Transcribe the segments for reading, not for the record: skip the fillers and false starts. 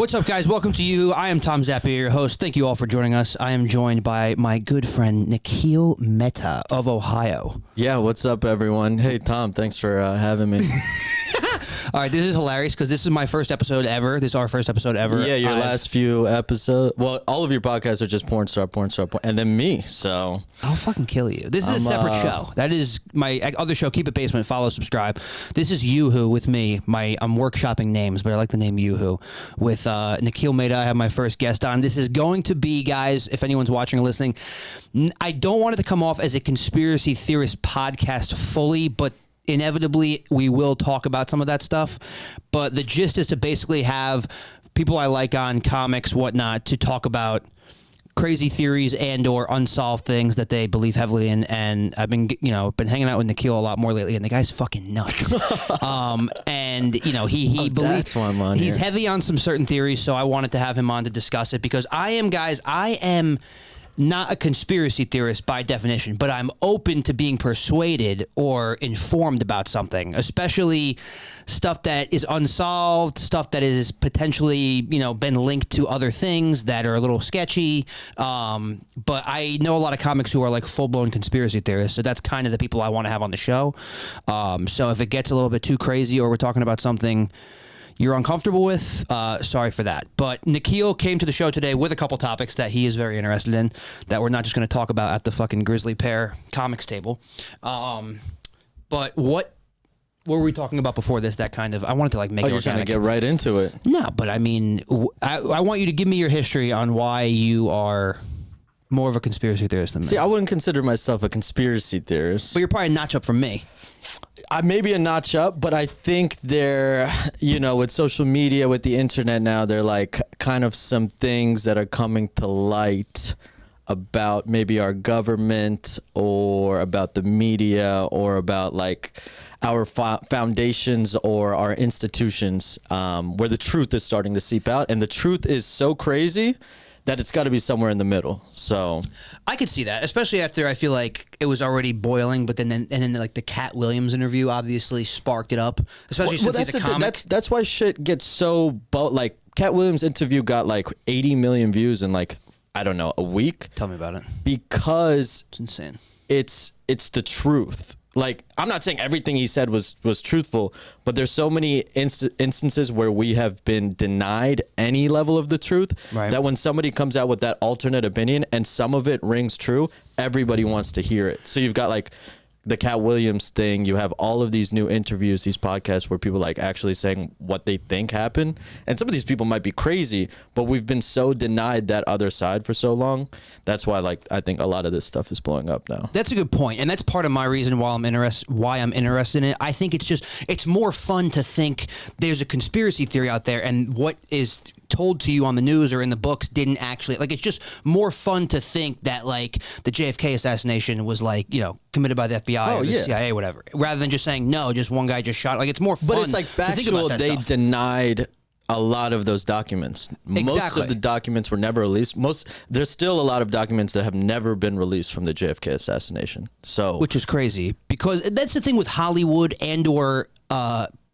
What's up, guys? Welcome to YOOHOO. I am Tom Zappia, your host. Thank you all for joining us. I am joined by my good friend Nikhil Mehta of Ohio. Yeah, what's up, everyone? Hey, Tom, thanks for having me. All right, this is hilarious because this is my first episode ever. This is our first episode ever. Yeah, your last few episodes. Well, all of your podcasts are just porn star, and then me. So I'll fucking kill you. This is a separate show. That is my other show. Keep It Basement. Follow, subscribe. This is YOOHOO with me. I'm workshopping names, but I like the name YOOHOO. With Nikhil Mehta, I have my first guest on. This is going to be, guys, if anyone's watching or listening, I don't want it to come off as a conspiracy theorist podcast fully, but inevitably we will talk about some of that stuff. But the gist is to basically have people I like on, comics, whatnot, to talk about crazy theories and or unsolved things that they believe heavily in. And I've been hanging out with Nikhil a lot more lately, and the guy's fucking nuts. And he believes, that's why I'm on he's here. heavy on some certain theories, so I wanted to have him on to discuss it because I am not a conspiracy theorist by definition, but I'm open to being persuaded or informed about something, especially stuff that is unsolved, stuff that is potentially, been linked to other things that are a little sketchy. But I know a lot of comics who are like full-blown conspiracy theorists, so that's kind of the people I want to have on the show. So if it gets a little bit too crazy or we're talking about something you're uncomfortable with, sorry for that. But Nikhil came to the show today with a couple topics that he is very interested in that we're not just going to talk about at the fucking Grizzly Pear comics table. But what were we talking about before this? That kind of, I wanted to like make it you're organic. trying to get right into it. No, but I mean, I want you to give me your history on why you are more of a conspiracy theorist than me. See, I wouldn't consider myself a conspiracy theorist. But you're probably a notch up from me. I may be a notch up, but I think they're, with social media, with the internet now, they're like kind of some things that are coming to light about maybe our government or about the media or about like our foundations or our institutions, where the truth is starting to seep out. And the truth is so crazy that it's got to be somewhere in the middle. So I could see that, especially after I feel like it was already boiling, but then like the Cat Williams interview obviously sparked it up, especially since he's a comic. That's why shit gets so like Cat Williams' interview got like 80 million views in like, I don't know, a week. Tell me about it. Because it's insane. It's the truth. Like, I'm not saying everything he said was truthful, but there's so many instances where we have been denied any level of the truth, right, that when somebody comes out with that alternate opinion and some of it rings true, everybody wants to hear it. So you've got like the Cat Williams thing, you have all of these new interviews, these podcasts where people like actually saying what they think happened. And some of these people might be crazy, but we've been so denied that other side for so long. That's why I think a lot of this stuff is blowing up now. That's a good point. And that's part of my reason why I'm interested in it. I think it's more fun to think there's a conspiracy theory out there and what is told to you on the news or in the books didn't actually, like, it's just more fun to think that like the JFK assassination was like, committed by the FBI or the CIA, whatever, rather than just saying no, just one guy just shot. Like, it's more fun. But it's like factual. They denied a lot of those documents. Exactly. Most of the documents were never released. There's still a lot of documents that have never been released from the JFK assassination. So, which is crazy because that's the thing with Hollywood and or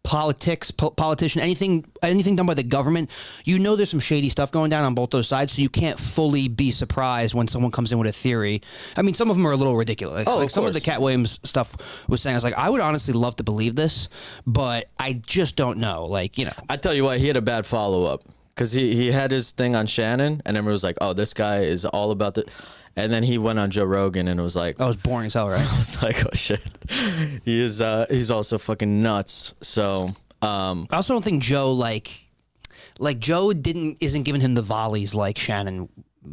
politician, anything done by the government, there's some shady stuff going down on both those sides, so you can't fully be surprised when someone comes in with a theory. I mean, some of them are a little ridiculous. Like some of the Cat Williams stuff was saying, I was like, I would honestly love to believe this, but I just don't know. Like, I tell you what, he had a bad follow-up because he had his thing on Shannon, and everyone was like, oh, this guy is all about the... And then he went on Joe Rogan and it was like... That was boring as hell, right? I was like, oh, shit. He's also fucking nuts. So... I also don't think Joe, like Joe isn't giving him the volleys like Shannon.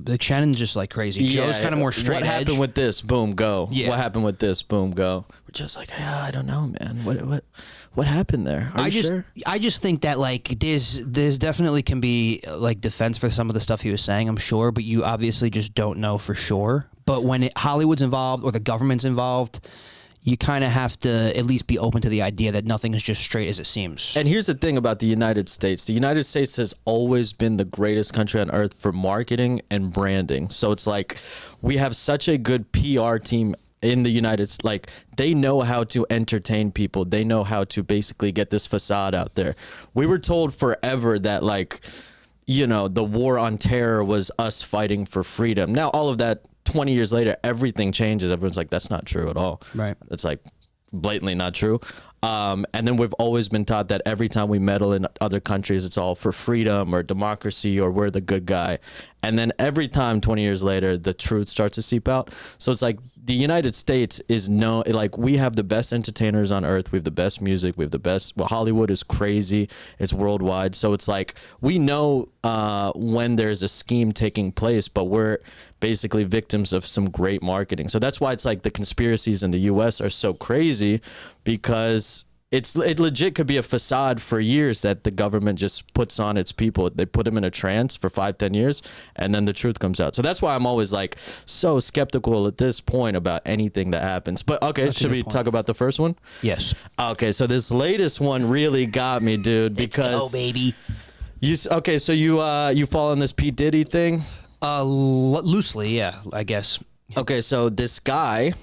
Like, Shannon's just like crazy. Yeah, Joe's kind of more straight edge. What happened with this? Boom, go. Yeah. What happened with this? Boom, go. We're just like, I don't know, man. What happened there? Are you sure? I just think that like there's definitely can be like defense for some of the stuff he was saying, I'm sure, but you obviously just don't know for sure. But when Hollywood's involved or the government's involved, you kind of have to at least be open to the idea that nothing is just straight as it seems. And here's the thing about the United States. The United States has always been the greatest country on earth for marketing and branding. So it's like we have such a good PR team in the United States. Like, they know how to entertain people. They know how to basically get this facade out there. We were told forever that, like, you know, the war on terror was us fighting for freedom. Now, all of that 20 years later, everything changes. Everyone's like, that's not true at all. Right. It's like blatantly not true. And then we've always been taught that every time we meddle in other countries, it's all for freedom or democracy or we're the good guy. And then every time 20 years later, the truth starts to seep out. So it's like the United States is like we have the best entertainers on earth. We have the best music. We have the best. Well, Hollywood is crazy. It's worldwide. So it's like we know when there's a scheme taking place, but we're basically victims of some great marketing. So that's why it's like the conspiracies in the US are so crazy, because it legit could be a facade for years that the government just puts on its people. They put them in a trance for 5-10 years, and then the truth comes out. So that's why I'm always like so skeptical at this point about anything that happens. But okay, should we talk about the first one? Yes. Okay, so this latest one really got me, dude, because Let's go, baby. So you fall on this P. Diddy thing? Loosely, yeah, I guess. Okay, so this guy.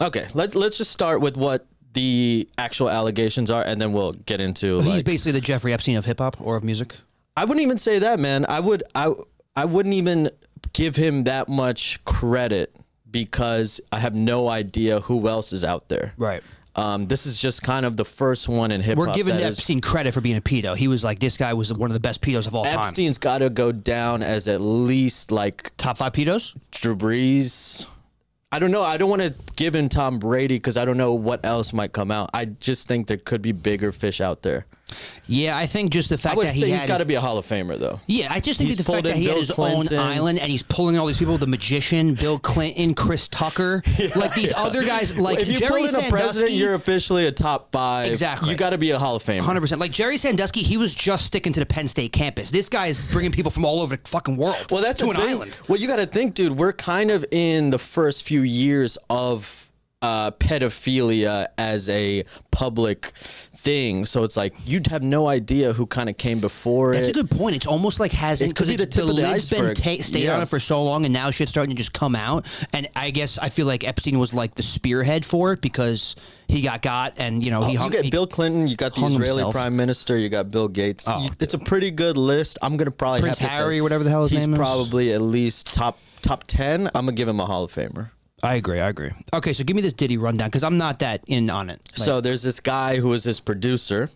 Okay, let's just start with what the actual allegations are, and then we'll get into. He's basically the Jeffrey Epstein of hip hop or of music. I wouldn't even say that, man. I wouldn't even give him that much credit, because I have no idea who else is out there. Right. This is just kind of the first one in hip hop. We're giving Epstein credit for being a pedo. He was like, this guy was one of the best pedos of all time. Epstein's got to go down as at least like top 5 pedos. Drew Brees. I don't know. I don't want to give him Tom Brady because I don't know what else might come out. I just think there could be bigger fish out there. Yeah, I think just the fact I would that say he's got to be a Hall of Famer, though. Yeah, I just think He's that the fact pulled that he in had Bill his Clinton. own island and he's pulling all these people, the magician, Bill Clinton, Chris Tucker, like these other guys, like if you Jerry pull in Sandusky. a president, you're officially a top 5. Exactly. You got to be a Hall of Famer. 100%. Like Jerry Sandusky, he was just sticking to the Penn State campus. This guy is bringing people from all over the fucking world. Well, that's to the an thing. island. Well, you got to think, dude. We're kind of in the first few years of pedophilia as a public thing, so it's like you'd have no idea who kind of came before That's it. a good point. It's almost like hasn't, because be the tip of the lid's been iceberg. stayed on it for so long, and now shit's starting to just come out. And I guess I feel like Epstein was like the spearhead for it, because he got, and you know he hung. You get Bill Clinton, you got the Israeli Prime Minister, you got Bill Gates. It's a pretty good list. I'm gonna probably Prince have to Harry say or whatever the hell his name is. He's probably at least top 10. I'm gonna give him a Hall of Famer. I agree. Okay, so give me this Diddy rundown, because I'm not that in on it. Like, so there's this guy who was his producer.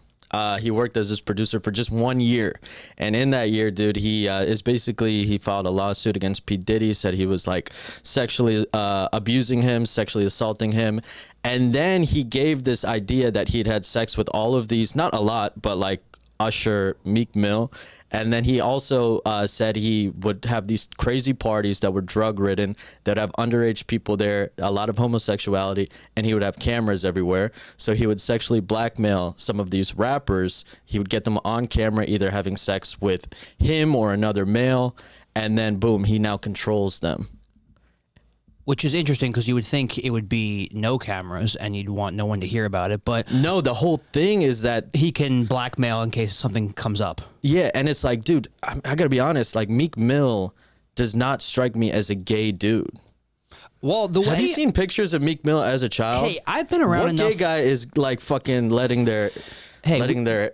He worked as his producer for just 1 year. And in that year, dude, he filed a lawsuit against P. Diddy, said he was like sexually abusing him, sexually assaulting him. And then he gave this idea that he'd had sex with all of these, not a lot, but like Usher, Meek Mill. And then he also said he would have these crazy parties that were drug-ridden, that have underage people there, a lot of homosexuality, and he would have cameras everywhere. So he would sexually blackmail some of these rappers. He would get them on camera either having sex with him or another male, and then boom, he now controls them. Which is interesting, because you would think it would be no cameras and you'd want no one to hear about it, but no, the whole thing is that he can blackmail in case something comes up. Yeah, and it's like, dude, I gotta be honest, like Meek Mill does not strike me as a gay dude. Well, have you seen pictures of Meek Mill as a child? Hey, I've been around enough. What gay guy is like fucking letting their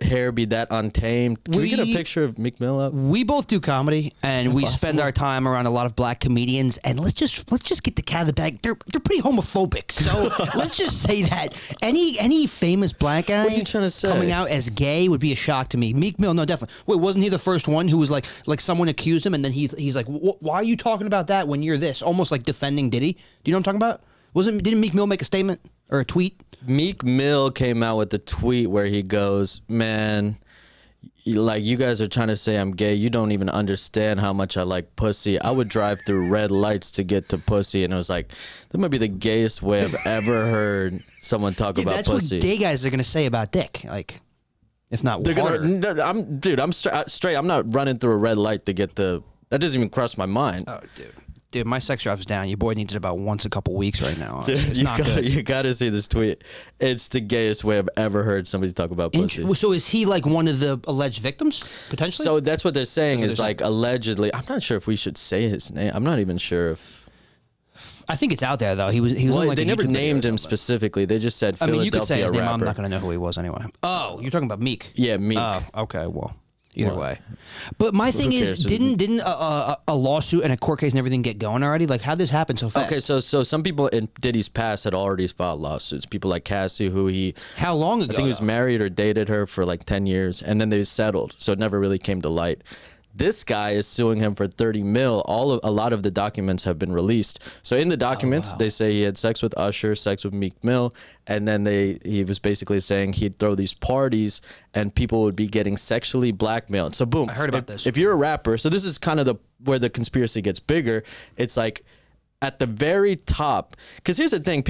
hair be that untamed? Can we get a picture of Meek Mill up? We both do comedy, and we spend our time around a lot of black comedians. And let's just get the cat of the bag. They're pretty homophobic. So let's just say that any famous black guy what are you trying to say? coming out as gay would be a shock to me. Meek Mill, no, definitely. Wait, wasn't he the first one who was like someone accused him, and then he's like, why are you talking about that when you're this? Almost like defending Diddy. Do you know what I'm talking about? Didn't Meek Mill make a statement or a tweet? Meek Mill came out with a tweet where he goes, man, like, you guys are trying to say I'm gay. You don't even understand how much I like pussy. I would drive through red lights to get to pussy. And it was like, that might be the gayest way I've ever heard someone talk about that's pussy. That's what gay guys are going to say about dick. Like, if not harder. I'm straight. I'm not running through a red light to get the, that doesn't even cross my mind. Oh, dude, my sex drive's down. Your boy needs it about once a couple weeks right now. Dude, it's not good. You gotta see this tweet. It's the gayest way I've ever heard somebody talk about pussy. So is he like one of the alleged victims, potentially? So that's what they're saying is like allegedly. I'm not sure if we should say his name. I'm not even sure if. I think it's out there though. He was well, on like they a never YouTube named video him specifically. They just said Philadelphia you could say his name. rapper. I'm not gonna know who he was anyway. Oh, you're talking about Meek. Yeah, Meek. Oh, okay. Well, either way. But my thing is, didn't a lawsuit and a court case and everything get going already? Like, how'd this happen so fast? Okay, so some people in Diddy's past had already filed lawsuits. People like Cassie, who how long ago? I think he was married or dated her for like 10 years, and then they settled, so it never really came to light. This guy is suing him for 30 mil. A lot of the documents have been released. So in the documents, they say he had sex with Usher, sex with Meek Mill, and then he was basically saying he'd throw these parties and people would be getting sexually blackmailed. So boom, I heard about this. If you're a rapper, so this is kind of where the conspiracy gets bigger. It's like at the very top, because here's the thing,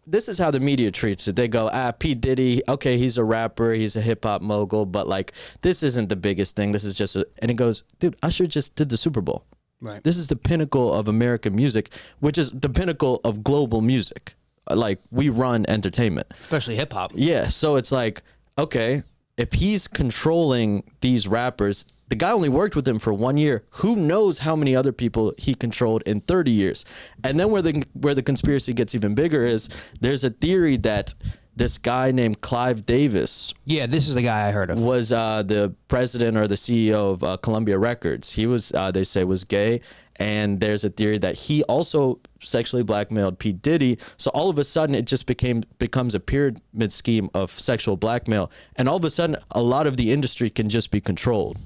this is how the media treats it. They go, P. Diddy, okay, he's a rapper, he's a hip-hop mogul, but like, this isn't the biggest thing. This is just and it goes, dude, Usher just did the Super Bowl. Right. This is the pinnacle of American music, which is the pinnacle of global music. Like, we run entertainment. Especially hip-hop. Yeah, so it's like, okay, if he's controlling these rappers, the guy only worked with him for 1 year. Who knows how many other people he controlled in 30 years? And then where the conspiracy gets even bigger is there's a theory that this guy named Clive Davis. Yeah, this is the guy I heard of. Was the president or the CEO of Columbia Records. He was, they say, was gay. And there's a theory that he also sexually blackmailed P. Diddy. So all of a sudden, it just becomes a pyramid scheme of sexual blackmail. And all of a sudden, a lot of the industry can just be controlled.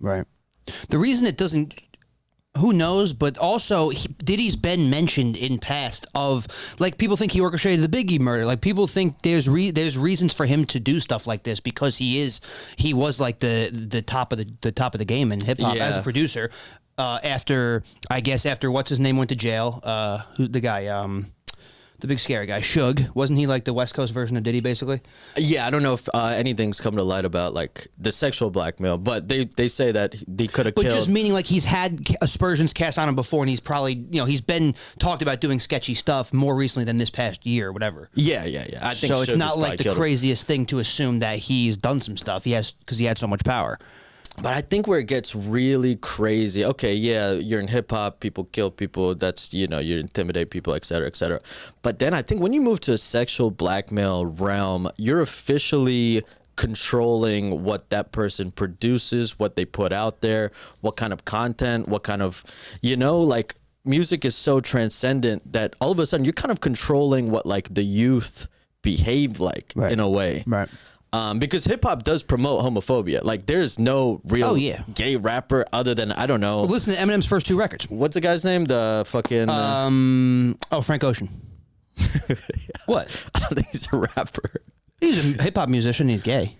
Right. The reason it doesn't, who knows, but also Diddy's been mentioned in past of, like, people think he orchestrated the Biggie murder. Like, people think there's reasons for him to do stuff like this because he was like the top of the game in hip hop as a producer. After what's his name went to jail, who's the guy, the big scary guy, Suge, wasn't he like the West Coast version of Diddy, basically? Yeah, I don't know if anything's come to light about like the sexual blackmail, but they say that he could have killed. But just meaning like he's had aspersions cast on him before, and he's probably, he's been talked about doing sketchy stuff more recently than this past year or whatever. Yeah. I think so. It's not like the craziest thing to assume that he's done some stuff. Because he had so much power. But I think where it gets really crazy, okay, yeah, you're in hip hop, people kill people, that's, you intimidate people, et cetera, et cetera. But then I think when you move to a sexual blackmail realm, you're officially controlling what that person produces, what they put out there, what kind of content, what kind of, like, music is so transcendent that all of a sudden you're kind of controlling what, like, the youth behave like, right, in a way. Right. Because hip hop does promote homophobia. Like, there's no real gay rapper other than, I don't know. Well, listen to Eminem's first two records. What's the guy's name? The fucking. Frank Ocean. Yeah. What? I don't think he's a rapper. He's a hip hop musician. He's gay.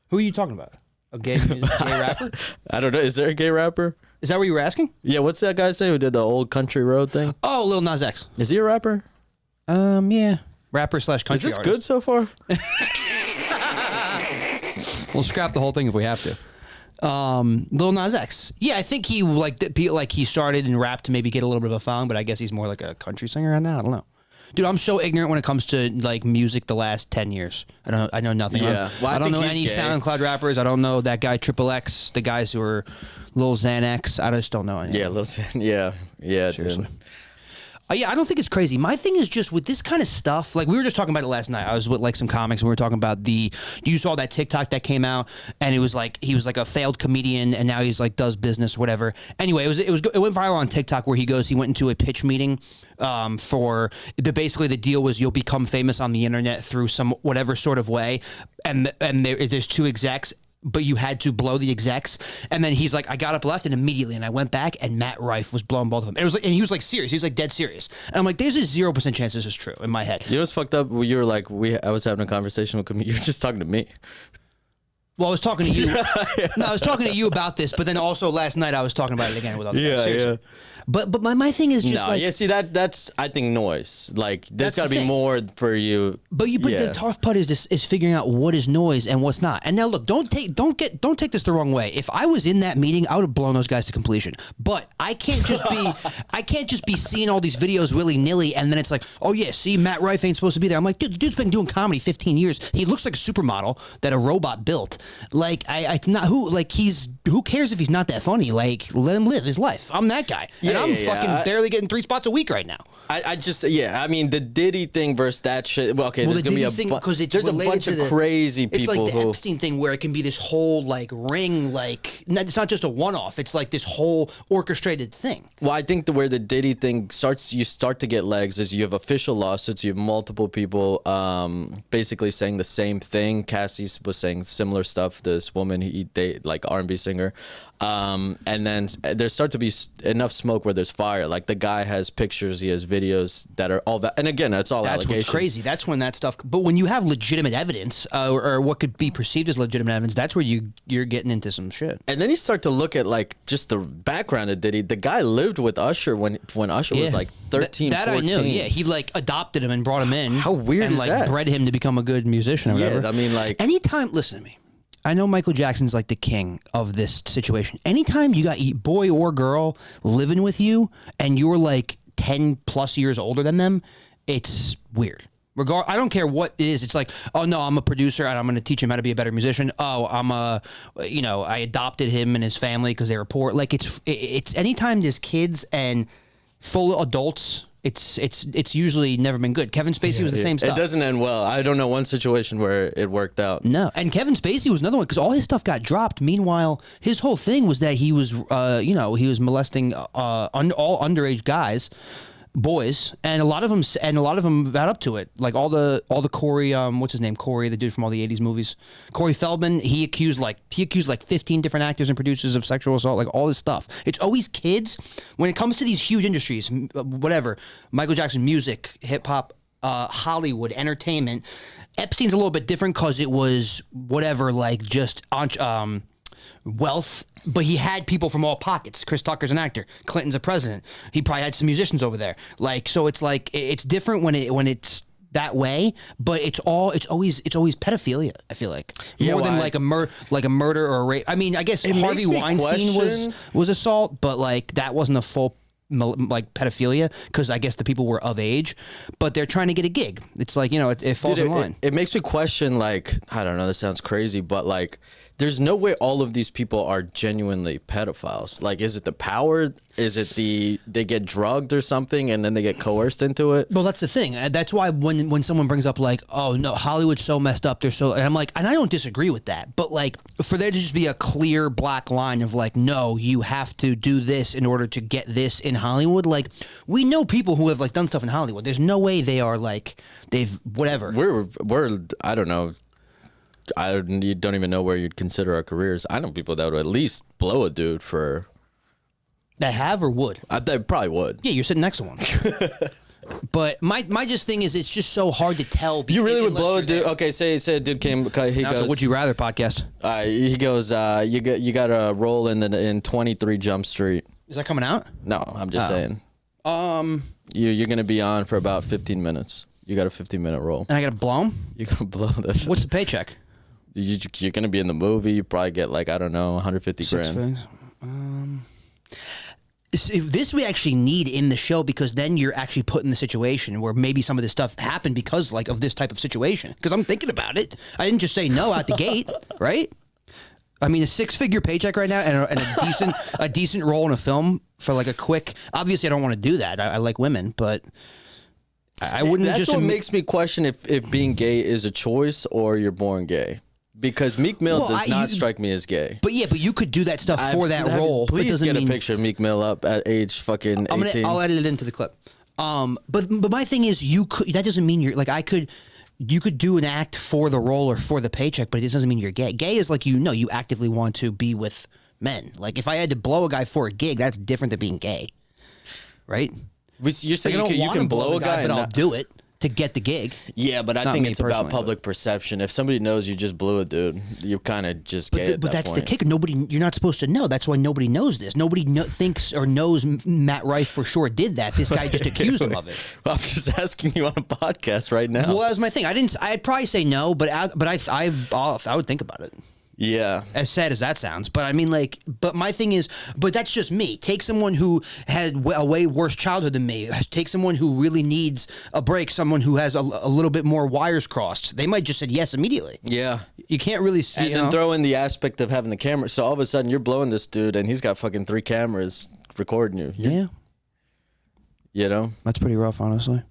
Who are you talking about? A gay rapper? I don't know. Is there a gay rapper? Is that what you were asking? Yeah. What's that guy's name who did the old Country Road thing? Oh, Lil Nas X. Is he a rapper? Yeah. Rapper / country artist. Is this good so far? We'll scrap the whole thing if we have to. Lil Nas X. Yeah, I think he started and rapped to maybe get a little bit of a following, but I guess he's more like a country singer right now. I don't know. Dude, I'm so ignorant when it comes to like music the last 10 years. I know nothing. Yeah. I don't know any SoundCloud rappers. I don't know that guy Triple X, the guys who are Lil Xanax. I just don't know anything. Yeah, Lil Xan. Yeah. Seriously. Yeah, I don't think it's crazy. My thing is just with this kind of stuff, like we were just talking about it last night. I was with like some comics and we were talking about you saw that TikTok that came out and it was like, he was like a failed comedian and now he's like does business or whatever. Anyway, it went viral on TikTok where he went into a pitch meeting basically the deal was you'll become famous on the internet through some whatever sort of way. And there's two execs, but you had to blow the execs. And then he's like, I got up, left, and immediately, and I went back, and Matt Rife was blowing both of them. And he was like serious. He was like dead serious. And I'm like, there's a 0% chance this is true in my head. You know what's fucked up? You were like, I was having a conversation with him. You were just talking to me. Well, I was talking to you. No, I was talking to you about this, but then also last night I was talking about it again with other guys. Seriously. Yeah. But my thing is just see that's I think noise. Like there's got to be more for you. But the tough part is figuring out what is noise and what's not. And now look, don't take this the wrong way. If I was in that meeting, I would have blown those guys to completion. But I can't just be seeing all these videos willy-nilly and then it's like, oh yeah, see, Matt Rife ain't supposed to be there. I'm like, dude, the dude's been doing comedy 15 years. He looks like a supermodel that a robot built. Like who cares if he's not that funny? Like let him live his life. I'm that guy. and I'm fucking barely getting 3 spots a week right now. I just I mean the Diddy thing versus that shit. Well, okay, there's the gonna Diddy be thing, because there's a bunch of crazy people. It's like the who, Epstein thing where it can be this whole like ring, like it's not just a one-off. It's like this whole orchestrated thing. Well, I think where the Diddy thing you start to get legs is you have official lawsuits. You have multiple people basically saying the same thing. Cassie was saying similar stuff. This woman, like R&B singer. And then there start to be enough smoke where there's fire. Like the guy has pictures, he has videos that are all that. And again, that's all allegations. That's what's crazy. That's when that stuff. But when you have legitimate evidence, or what could be perceived as legitimate evidence, that's where you're getting into some shit. And then you start to look at like just the background of Diddy. The guy lived with Usher when Usher was like 13, that 14. I knew. Yeah, he like adopted him and brought him in. How weird and is like that? Bred him to become a good musician or whatever. Yeah, I mean like anytime. Listen to me. I know Michael Jackson's like the king of this situation. Anytime you got boy or girl living with you and you're like 10 plus years older than them, it's weird. I don't care what it is. It's like, oh no, I'm a producer and I'm going to teach him how to be a better musician. Oh, I adopted him and his family because they were poor. Like it's anytime there's kids and full adults. It's usually never been good. Kevin Spacey was the same stuff. It doesn't end well. I don't know one situation where it worked out. No, and Kevin Spacey was another one because all his stuff got dropped. Meanwhile, his whole thing was that he was, he was molesting all underage guys, boys, and a lot of them got up to it. Like all the Corey, what's his name? Corey, the dude from all the '80s movies. Corey Feldman. He accused like 15 different actors and producers of sexual assault. Like all this stuff. It's always kids. When it comes to these huge industries, whatever, Michael Jackson, music, hip hop, Hollywood, entertainment. Epstein's a little bit different because it was whatever, like just wealth, but he had people from all pockets. Chris Tucker's an actor. Clinton's a president. He probably had some musicians over there. Like, so it's like it's different when it's that way, but it's always pedophilia. I feel like more than like a murder or a rape. I mean, I guess Harvey Weinstein was assault, but like that wasn't a full like pedophilia because I guess the people were of age, but they're trying to get a gig. It's like, it falls in line. It makes me question, like, I don't know, this sounds crazy, but like there's no way all of these people are genuinely pedophiles. Like, is it the power? Is it they get drugged or something and then they get coerced into it? Well, that's the thing. That's why when someone brings up like, oh no, Hollywood's so messed up, and I'm like, and I don't disagree with that, but like for there to just be a clear black line of like, no, you have to do this in order to get this in Hollywood. Like, we know people who have like done stuff in Hollywood. There's no way they are like they've whatever. We're I don't know. You don't even know where you'd consider our careers. I know people that would at least blow a dude for. That have or would? They probably would. Yeah, you're sitting next to one. But my just thing is, it's just so hard to tell. You really would blow a dude? Okay, say a dude came. He goes. Would you rather podcast? He goes. You got a role in 23 Jump Street. Is that coming out? No, I'm just saying. You're gonna be on for about 15 minutes. You got a 15-minute role. And I gotta blow him? You're gonna blow this. What's the paycheck? You're gonna be in the movie. You probably get like, I don't know, 150 grand. This we actually need in the show because then you're actually put in the situation where maybe some of this stuff happened because like of this type of situation. Because I'm thinking about it. I didn't just say no out the gate, right? I mean, a 6-figure paycheck right now and a decent role in a film for like a quick. Obviously, I don't want to do that. I like women, but I wouldn't. That's what makes me question if being gay is a choice or you're born gay. Because Meek Mill does not strike me as gay. But yeah, but you could do that stuff for that role. Please get a picture of Meek Mill up at age fucking 18. I'll edit it into the clip. But my thing is, that doesn't mean you're like you could do an act for the role or for the paycheck, but it doesn't mean you're gay. Gay is like you actively want to be with men. Like if I had to blow a guy for a gig, that's different than being gay, right? You're saying you can blow a guy, but I'll do it to get the gig. Yeah, but I think it's about public perception. If somebody knows you just blew a dude, you're kind of just gay. But that's the kicker. You're not supposed to know. That's why nobody knows this. Nobody thinks or knows Matt Rife for sure did that. This guy just accused him of it. Well, I'm just asking you on a podcast right now. Well, that was my thing. I'd probably say no, but I would think about it. Yeah. As sad as that sounds. But I mean, like, but my thing is, but that's just me. Take someone who had a way worse childhood than me. Take someone who really needs a break, someone who has a little bit more wires crossed. They might just said yes immediately. Yeah. You can't really see. And then throw in the aspect of having the camera. So all of a sudden you're blowing this dude and he's got fucking 3 cameras recording you. Yeah. You know, That's pretty rough, honestly.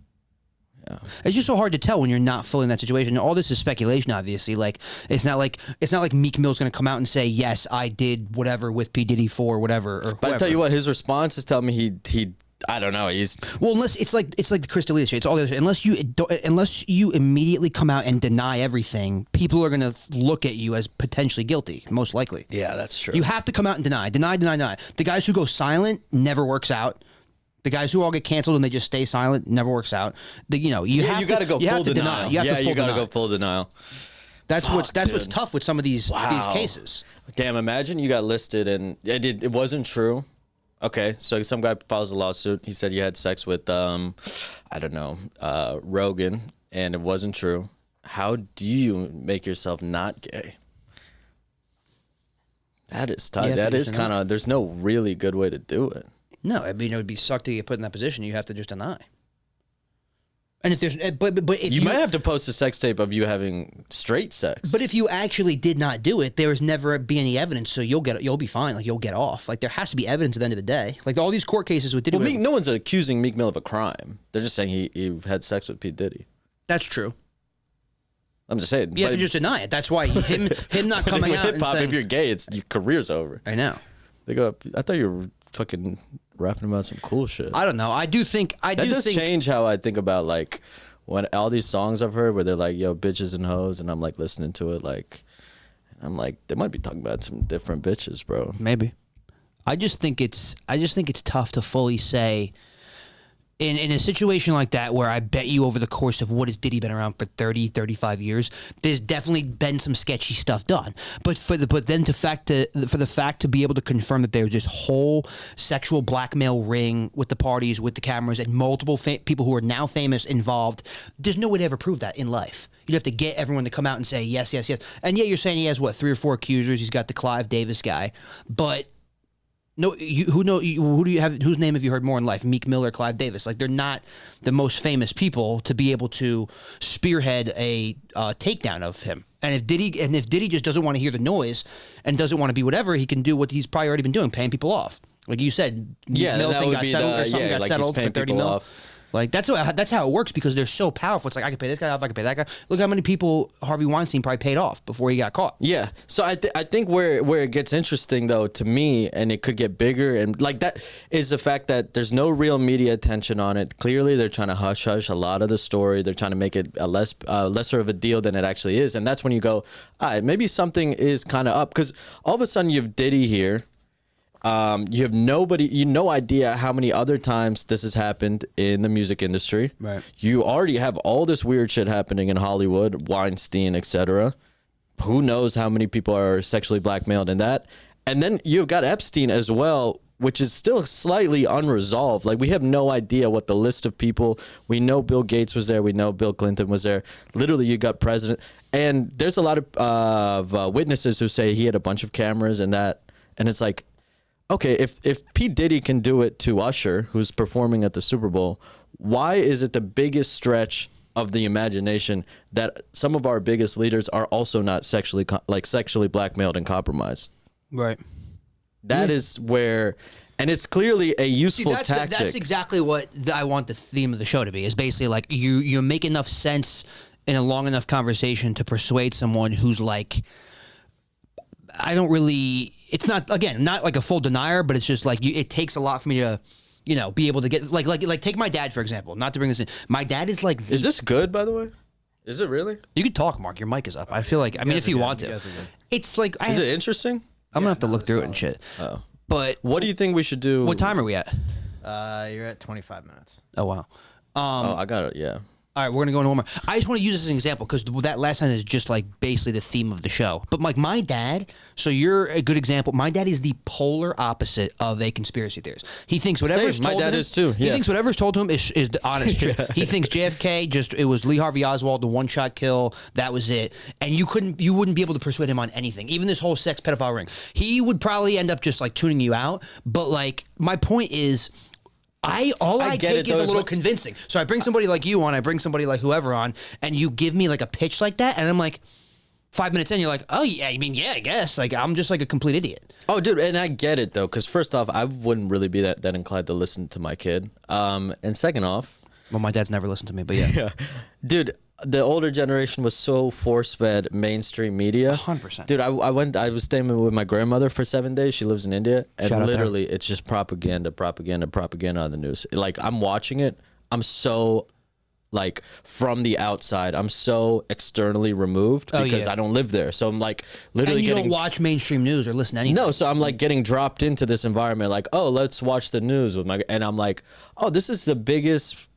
yeah. It's just so hard to tell when you're not fully in that situation. All this is speculation, obviously. Like it's not like Meek Mill's going to come out and say, "Yes, I did whatever with P Diddy for whatever." Or But I tell you what, his response is telling me he I don't know. He's well, unless it's like the Chris D'Elia shit. It's all the other. Unless you immediately come out and deny everything, people are going to look at you as potentially guilty. Most likely. yeah, that's true. You have to come out and deny. The guys who go silent never works out. The guys who all get canceled and they just stay silent never works out. You got to go full denial. You got to go full denial. That's what's tough with some of these cases. Damn, imagine you got listed and it wasn't true. Okay, so some guy files a lawsuit. He said you had sex with I don't know, Rogan, and it wasn't true. How do you make yourself not gay? That is tough. Yeah, that is kind of. There's no really good way to do it. No, I mean it would be sucked to get put in that position. You have to just deny. And if there's, but if you might have to post a sex tape of you having straight sex. But if you actually did not do it, there was never be any evidence, so you'll be fine. Like you'll get off. Like there has to be evidence at the end of the day. Like all these court cases with Diddy. Well, no one's accusing Meek Mill of a crime. They're just saying he had sex with P Diddy. That's true. I'm just saying. You have to just deny it. That's why him not coming out and saying, if you're gay, your career's over. I know. They go. I thought you were fucking rapping about some cool shit. I don't know. I do think that does change how I think about like when all these songs I've heard where they're like, "Yo, bitches and hoes," and I'm like listening to it, like, I'm like, they might be talking about some different bitches, bro. Maybe. I just think it's tough to fully say. In a situation like that, where I bet you over the course of what has Diddy been around for 30, 35 years, there's definitely been some sketchy stuff done. But for the fact to be able to confirm that there's this whole sexual blackmail ring with the parties, with the cameras, and multiple people who are now famous involved, there's no way to ever prove that in life. You'd have to get everyone to come out and say yes, yes, yes. And yeah, you're saying he has what, 3 or 4 accusers. He's got the Clive Davis guy, but. No, who do you have? Whose name have you heard more in life? Meek Mill or Clive Davis? Like they're not the most famous people to be able to spearhead a takedown of him. And if Diddy just doesn't want to hear the noise and doesn't want to be whatever, he can do what he's probably already been doing, paying people off. Like you said, yeah, Mill that thing would got be settled or something got settled for 30 mil. Off. Like that's how it works because they're so powerful. It's like I can pay this guy off, I can pay that guy. Look how many people Harvey Weinstein probably paid off before he got caught. Yeah. So I think where it gets interesting though to me, and it could get bigger, and like that is the fact that there's no real media attention on it. Clearly, they're trying to hush a lot of the story. They're trying to make it a lesser of a deal than it actually is, and that's when you go, all right, maybe something is kind of up because all of a sudden you have Diddy here. You have no idea how many other times this has happened in the music industry. Right. You already have all this weird shit happening in Hollywood, Weinstein, etc. Who knows how many people are sexually blackmailed in that? And then you've got Epstein as well, which is still slightly unresolved. Like we have no idea what the list of people. We know Bill Gates was there. We know Bill Clinton was there. Literally, you got president, and there's a lot of witnesses who say he had a bunch of cameras and that, and it's like. Okay, if P. Diddy can do it to Usher, who's performing at the Super Bowl, why is it the biggest stretch of the imagination that some of our biggest leaders are also not sexually blackmailed and compromised? Right. That is where, and it's clearly a useful tactic. That's exactly what I want the theme of the show to be. Is basically like you make enough sense in a long enough conversation to persuade someone who's like. I don't really. It's not like a full denier, but it's just like it takes a lot for me to, be able to get like take my dad for example. Not to bring this in. My dad is like. Is this good, by the way? Is it really? You can talk, Mark. Your mic is up. I feel like. I mean, if you want to. It's like. Is it interesting? I'm gonna have to look through it and shit. Oh. But what do you think we should do? What time are we at? You're at 25 minutes. Oh wow. I got it. Yeah. All right, we're gonna go into one more. I just want to use this as an example because that last time is just like basically the theme of the show. But like my dad, so you're a good example. My dad is the polar opposite of a conspiracy theorist. He thinks whatever's told my dad him, is too. Yeah. He thinks whatever's told to him is the honest truth. He thinks JFK it was Lee Harvey Oswald, the one-shot kill. That was it, and you wouldn't be able to persuade him on anything, even this whole sex pedophile ring. He would probably end up just like tuning you out. But like my point is. I take is a little convincing. So I bring somebody like you on, I bring somebody like whoever on, and you give me like a pitch like that, and I'm like, 5 minutes in, you're like, oh yeah, I mean, yeah, I guess. Like, I'm just like a complete idiot. Oh, dude, and I get it though, because first off, I wouldn't really be that inclined to listen to my kid. And second off, well, my dad's never listened to me, but yeah, yeah, dude, the older generation was so force-fed mainstream media. 100%. Dude, I was staying with my grandmother for 7 days. She lives in India, and Shout out literally, it's just propaganda on the news. Like, I'm watching it. I'm so, like, from the outside, I'm so externally removed because I don't live there. So I'm like literally and you don't watch mainstream news or listen to anything. No, so I'm like getting dropped into this environment like, oh, let's watch the news with my, and I'm like, oh, this is the biggest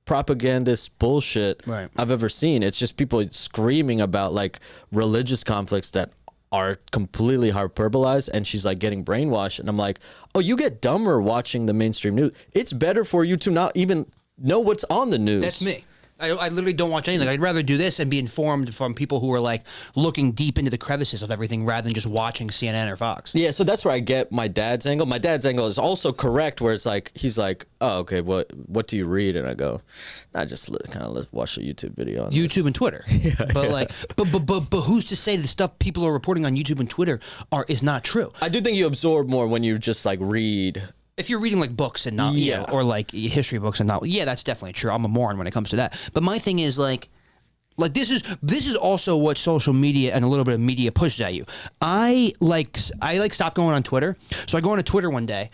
propagandist bullshit I've ever seen. It's just people screaming about like religious conflicts that are completely hyperbolized, and she's like getting brainwashed, and I'm like, oh, you get dumber watching the mainstream news. It's better for you to not even know what's on the news. That's me. I literally don't watch anything. I'd rather do this and be informed from people who are like looking deep into the crevices of everything rather than just watching CNN or Fox. Yeah, so that's where I get my dad's angle. My dad's angle is also correct, where it's like, he's like, oh, okay, what do you read? And I go, I just kind of watch a YouTube video on YouTube and Twitter. But who's to say the stuff people are reporting on YouTube and Twitter is not true? I do think you absorb more when you just like read. If you're reading like books and not, or like history books and not, that's definitely true. I'm a moron when it comes to that. But my thing is like this is also what social media and a little bit of media pushes at you. I stopped going on Twitter. So I go on to Twitter one day.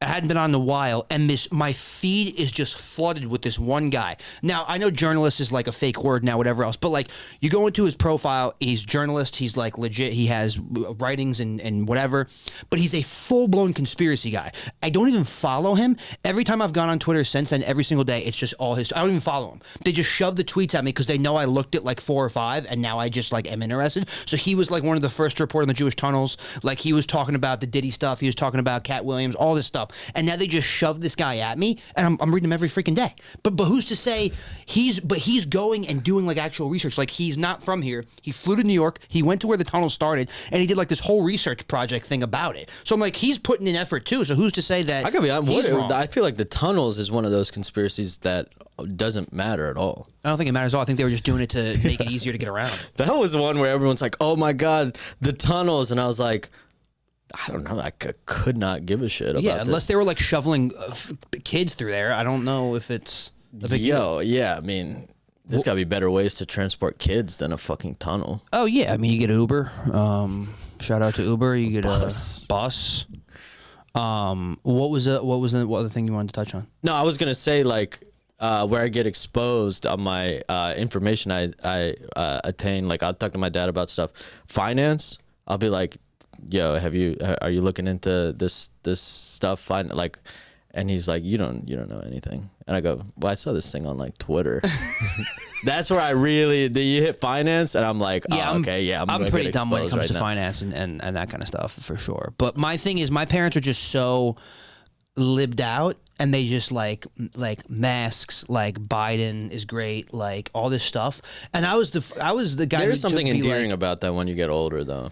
I hadn't been on in a while, and my feed is just flooded with this one guy. Now, I know journalist is like a fake word now, whatever else, but like you go into his profile, he's journalist, he's like legit, he has writings and whatever, but he's a full-blown conspiracy guy. I don't even follow him. Every time I've gone on Twitter since then, every single day, it's just all his, I don't even follow him. They just shove the tweets at me because they know I looked at like 4 or 5, and now I just like am interested. So he was like one of the first to report on the Jewish tunnels. Like he was talking about the Diddy stuff, he was talking about Cat Williams, all this stuff. And now they just shove this guy at me, and I'm reading him every freaking day. But who's to say he's going and doing like actual research? Like he's not from here. He flew to New York. He went to where the tunnel started, and he did like this whole research project thing about it. So I'm like, he's putting in effort too. So who's to say that? I gotta be honest. I feel like the tunnels is one of those conspiracies that doesn't matter at all. I don't think it matters at all. I think they were just doing it to make it easier to get around. That was the one where everyone's like, "Oh my God, the tunnels," and I was like, I don't know. I could not give a shit about this. Unless they were like shoveling kids through there. I don't know if it's a big deal. Yeah. I mean, there's got to be better ways to transport kids than a fucking tunnel. Oh yeah. I mean, you get Uber. Shout out to Uber. You get a bus. What was the other thing you wanted to touch on? No, I was gonna say like where I get exposed on my information I attain. Like I'll talk to my dad about stuff. Finance. I'll be like, yo, are you looking into this stuff? And he's like, you don't know anything. And I go, well, I saw this thing on like Twitter. That's where you hit finance, and I'm like, I'm pretty dumb when it comes to finance and that kind of stuff for sure. But my thing is, my parents are just so libbed out, and they just like masks, like Biden is great, like all this stuff. And I was the guy. There's something endearing about that when you get older, though.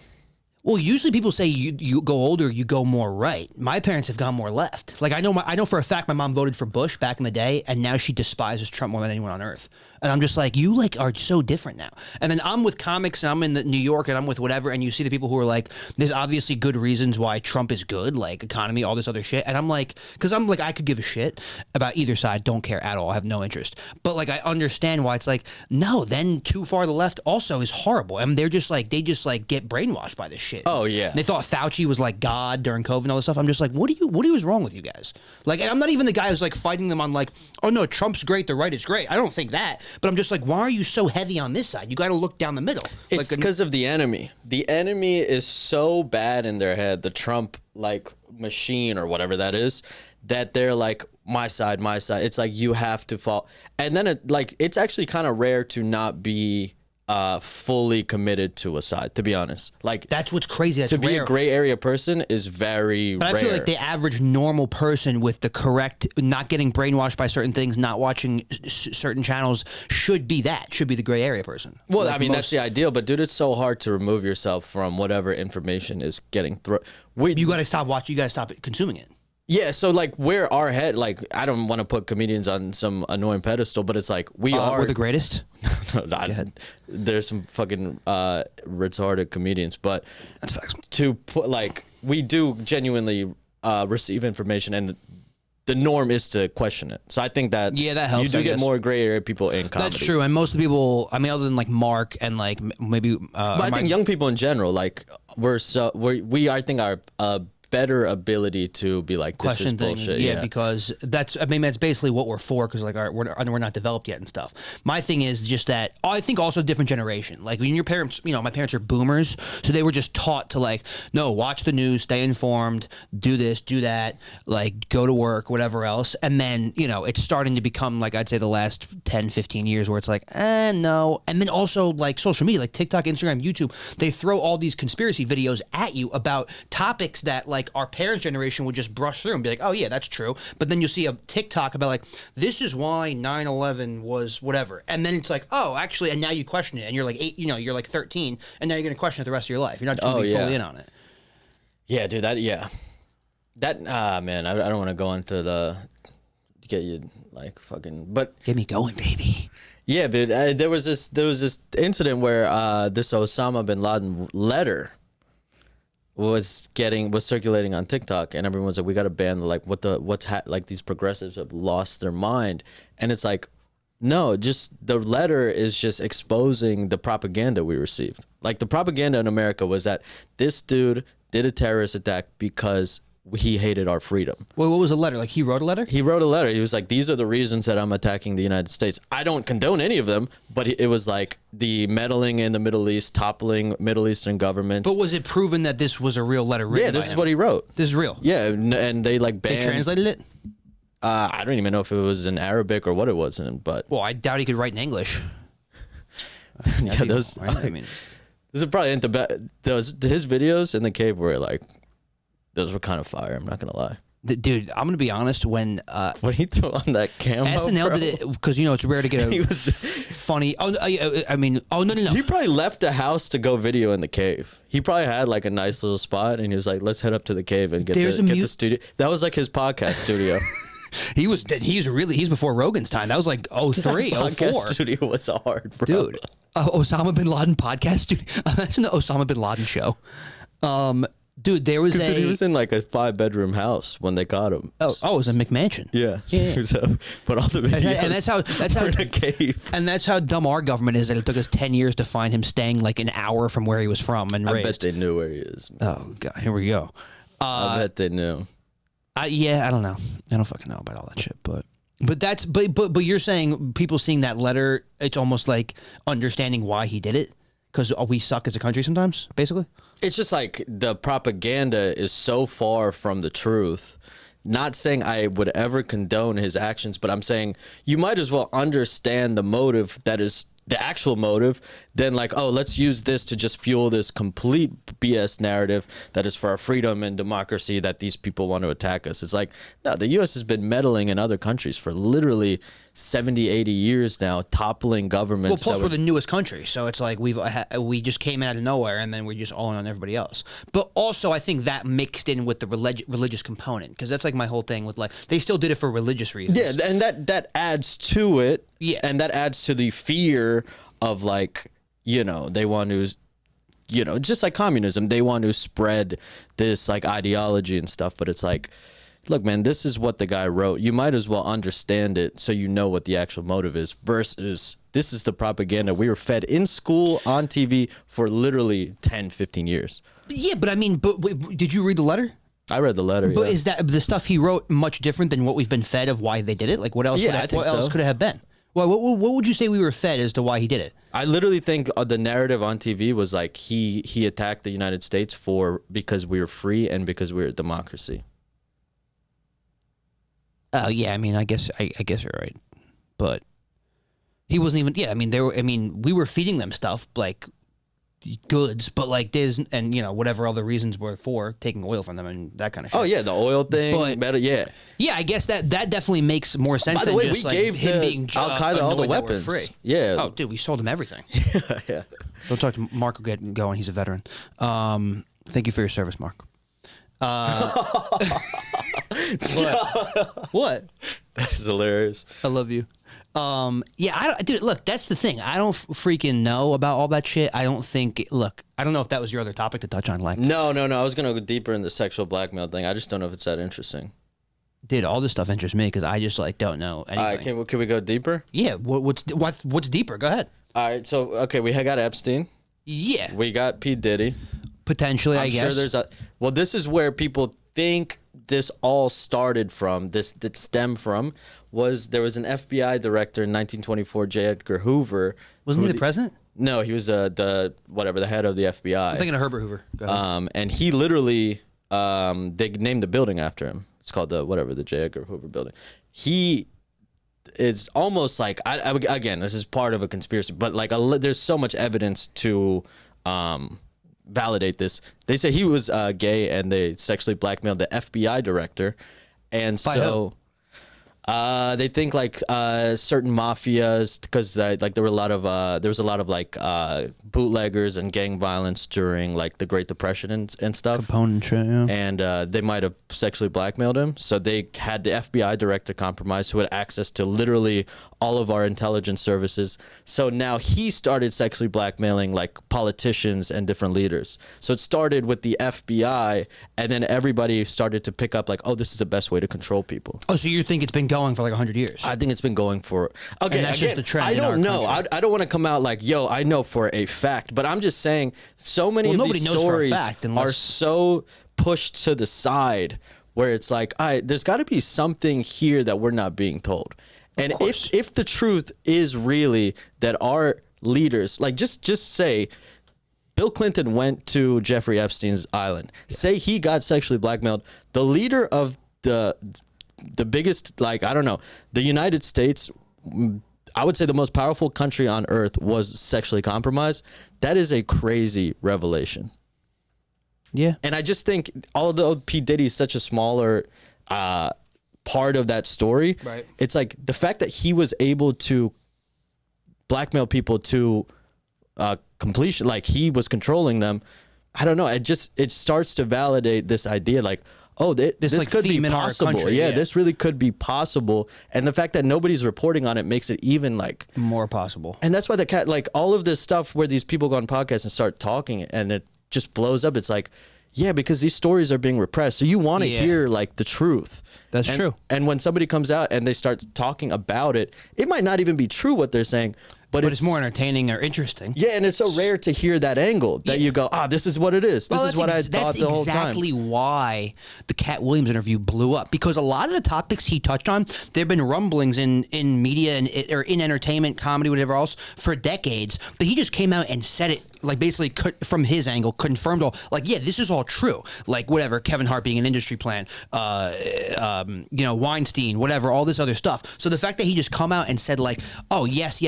Well, usually people say you go older, you go more right. My parents have gone more left. Like I know for a fact my mom voted for Bush back in the day, and now she despises Trump more than anyone on earth. And I'm just like, you like are so different now. And then I'm with comics, and I'm in New York, and I'm with whatever, and you see the people who are like, there's obviously good reasons why Trump is good, like economy, all this other shit. And I'm like, because I'm like, I could give a shit about either side, don't care at all, I have no interest. But like, I understand why it's like, no, then too far to the left also is horrible. And they just like get brainwashed by this shit. Oh yeah. And they thought Fauci was like God during COVID and all this stuff. I'm just like, what is wrong with you guys? Like, and I'm not even the guy who's like fighting them on like, oh no, Trump's great, the right is great. I don't think that. But I'm just like, why are you so heavy on this side? You got to look down the middle. It's because of the enemy. The enemy is so bad in their head, the Trump like machine or whatever that is, that they're like, my side, my side. It's like you have to fall. And then it's actually kind of rare to not be fully committed to a side, to be honest. Like that's what's crazy. That's to be rare. a gray area person is very but rare. I feel like the average normal person with the correct, not getting brainwashed by certain things, not watching certain channels, should be the gray area person. Well, like I mean, that's the ideal, but dude, it's so hard to remove yourself from whatever information is getting through. You got to stop watching. You got to stop consuming it. Yeah, so like where our head, like I don't want to put comedians on some annoying pedestal, but it's like we're the greatest. No, there's some fucking retarded comedians, but that's facts. To put like we do genuinely receive information, and the norm is to question it. So I think that that helps. You do get more gray area people in comedy. That's true, and most of the people, I mean, other than like Mark and like maybe, but I think young people in general, like I think are better ability to be like, this question is bullshit. Things, because that's basically what we're for, because like we're not developed yet and stuff. My thing is just that I think also different generation. Like when your parents, my parents are boomers, so they were just taught to like, no, watch the news, stay informed, do this, do that, like go to work, whatever else. And then, it's starting to become like, I'd say the last 10, 15 years where it's like, no. And then also like social media, like TikTok, Instagram, YouTube, they throw all these conspiracy videos at you about topics that like our parents' generation would just brush through and be like, oh yeah, that's true. But then you'll see a TikTok about like, this is why 9/11 was whatever. And then it's like, oh, actually, and now you question it. And you're like 8, you're like 13, and now you're going to question it the rest of your life. You're not going to be fully in on it. Yeah, dude, man, I don't want to go into get you like fucking, but get me going, baby. Yeah, but there was this incident where this Osama bin Laden letter was circulating on TikTok, and everyone was like, we got to ban like these progressives have lost their mind. And it's like, no, just the letter is just exposing the propaganda we received. Like the propaganda in America was that this dude did a terrorist attack because he hated our freedom. Well, what was the letter? Like he wrote a letter? He wrote a letter. He was like, these are the reasons that I'm attacking the United States. I don't condone any of them, but it was like the meddling in the Middle East, toppling Middle Eastern governments. But was it proven that this was a real letter written Yeah, this is what he wrote. This is real? Yeah, and they like banned... They translated it? I don't even know if it was in Arabic or what it was in, but... Well, I doubt he could write in English. Yeah, those... I mean... This is probably his videos in the cave were like... Those were kind of fire, I'm not going to lie. Dude, I'm going to be honest, when he threw on that camera, SNL did it, because, it's rare to get a funny... Oh, no. He probably left the house to go video in the cave. He probably had like a nice little spot, and he was like, let's head up to the cave and get the studio. That was like his podcast studio. He's before Rogan's time. That was like 03, 04. Podcast studio was hard, bro. Dude, Osama bin Laden podcast studio. Imagine the Osama bin Laden show. Dude, there was he was in like a 5-bedroom house when they caught him. Oh, it was a McMansion. Yeah. But all the videos and that's how in a cave. And that's how dumb our government is, that it took us 10 years to find him staying like an hour from where he was from and raised. I bet they knew where he is. Oh God, here we go. I bet they knew. I don't know. I don't fucking know about all that shit, but you're saying people seeing that letter, it's almost like understanding why he did it, because we suck as a country sometimes, basically. It's just like the propaganda is so far from the truth. Not saying I would ever condone his actions, but I'm saying you might as well understand the motive that is the actual motive than like, oh, let's use this to just fuel this complete BS narrative that is for our freedom and democracy that these people want to attack us. It's like, no, the U.S. has been meddling in other countries for literally 70, 80 years now, toppling governments. Well, plus we're the newest country, so it's like we just came out of nowhere, and then we're just all in on everybody else. But also, I think that mixed in with the religious component, because that's like my whole thing with like, they still did it for religious reasons. Yeah, and that adds to it. Yeah, and that adds to the fear of like, they want to, just like communism, they want to spread this like ideology and stuff. But it's like, look, man, this is what the guy wrote. You might as well understand it so you know what the actual motive is, versus this is the propaganda we were fed in school, on TV for literally 10, 15 years. Yeah, but I mean, did you read the letter? I read the letter, But is that the stuff he wrote much different than what we've been fed of why they did it? Like, what else? Yeah, what else could it have been? Well, what would you say we were fed as to why he did it? I literally think the narrative on TV was like he attacked the United States because we were free and because we were a democracy. Oh yeah, I mean, I guess you're right, but he wasn't even. Yeah, I mean, we were feeding them stuff like goods, but like and whatever other reasons were for taking oil from them and that kind of shit. Oh yeah, the oil thing. Yeah. I guess that definitely makes more sense. By the way, just, we gave him being Al Qaeda all the weapons. Free. Yeah. Oh, dude, we sold him everything. Yeah. Don't talk to Mark. Will get going. He's a veteran. Thank you for your service, Mark. What? That is hilarious. I love you. Yeah, dude, look, that's the thing. I don't freaking know about all that shit. I don't think, look, I don't know if that was your other topic to touch on. Like, No. I was going to go deeper in the sexual blackmail thing. I just don't know if it's that interesting. Dude, all this stuff interests me because I just like don't know anything. All right, can we go deeper? Yeah, what's deeper? Go ahead. All right, so, okay, we got Epstein. Yeah. We got P. Diddy. Potentially, I guess. Sure there's well, this is where people think this all started from, that stemmed from, there was an FBI director in 1924, J. Edgar Hoover. Wasn't he the president? No, he was the head of the FBI. I'm thinking of Herbert Hoover. Go ahead. And he literally, they named the building after him. It's called the J. Edgar Hoover building. It's almost like, again, this is part of a conspiracy, but like there's so much evidence to validate this. They say he was gay and they sexually blackmailed the FBI director, and so they think like certain mafias, because like there was a lot of like bootleggers and gang violence during like the Great Depression and stuff. Capone shit, yeah. And they might have sexually blackmailed him. So they had the FBI director compromised, who had access to literally all of our intelligence services. So now he started sexually blackmailing like politicians and different leaders. So it started with the FBI, and then everybody started to pick up like, oh, this is the best way to control people. Oh, so you think it's been going for like 100 years? I think it's been going for, okay, and that's just the trend. I don't know. I don't want to come out like, yo, I know for a fact, but I'm just saying so many of these stories are so pushed to the side where it's like, there's got to be something here that we're not being told. And if the truth is really that our leaders, like just say Bill Clinton went to Jeffrey Epstein's island, say he got sexually blackmailed, the leader of the biggest, like, I don't know, the United States, I would say the most powerful country on earth, was sexually compromised. That is a crazy revelation. Yeah. And I just think, although P. Diddy is such a smaller part of that story, right, it's like the fact that he was able to blackmail people to completion, like he was controlling them. I don't know. It starts to validate this idea, like, oh, this like could be possible. Country, yeah, this really could be possible. And the fact that nobody's reporting on it makes it even like more possible. And that's why like all of this stuff where these people go on podcasts and start talking and it just blows up. It's like, yeah, because these stories are being repressed. So you want to hear like the truth. That's true. And when somebody comes out and they start talking about it, it might not even be true what they're saying, but it's more entertaining or interesting. Yeah, and it's so rare to hear that angle that you go, this is what it is. This is what I thought the whole time. That's exactly why the Cat Williams interview blew up, because a lot of the topics he touched on, there have been rumblings in media or in entertainment, comedy, whatever else, for decades, but he just came out and said it, like basically from his angle, confirmed all, like, yeah, this is all true. Like whatever, Kevin Hart being an industry plan, Weinstein, whatever, all this other stuff. So the fact that he just come out and said like, oh, yes.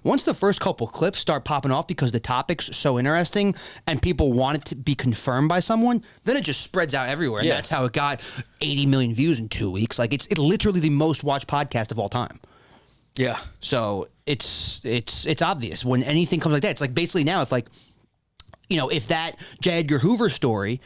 Once the first couple clips start popping off because the topic's so interesting and people want it to be confirmed by someone, then it just spreads out everywhere. And that's how it got 80 million views in 2 weeks. Like it's literally the most watched podcast of all time. Yeah. So it's obvious when anything comes like that. It's like basically now if like, if that J. Edgar Hoover story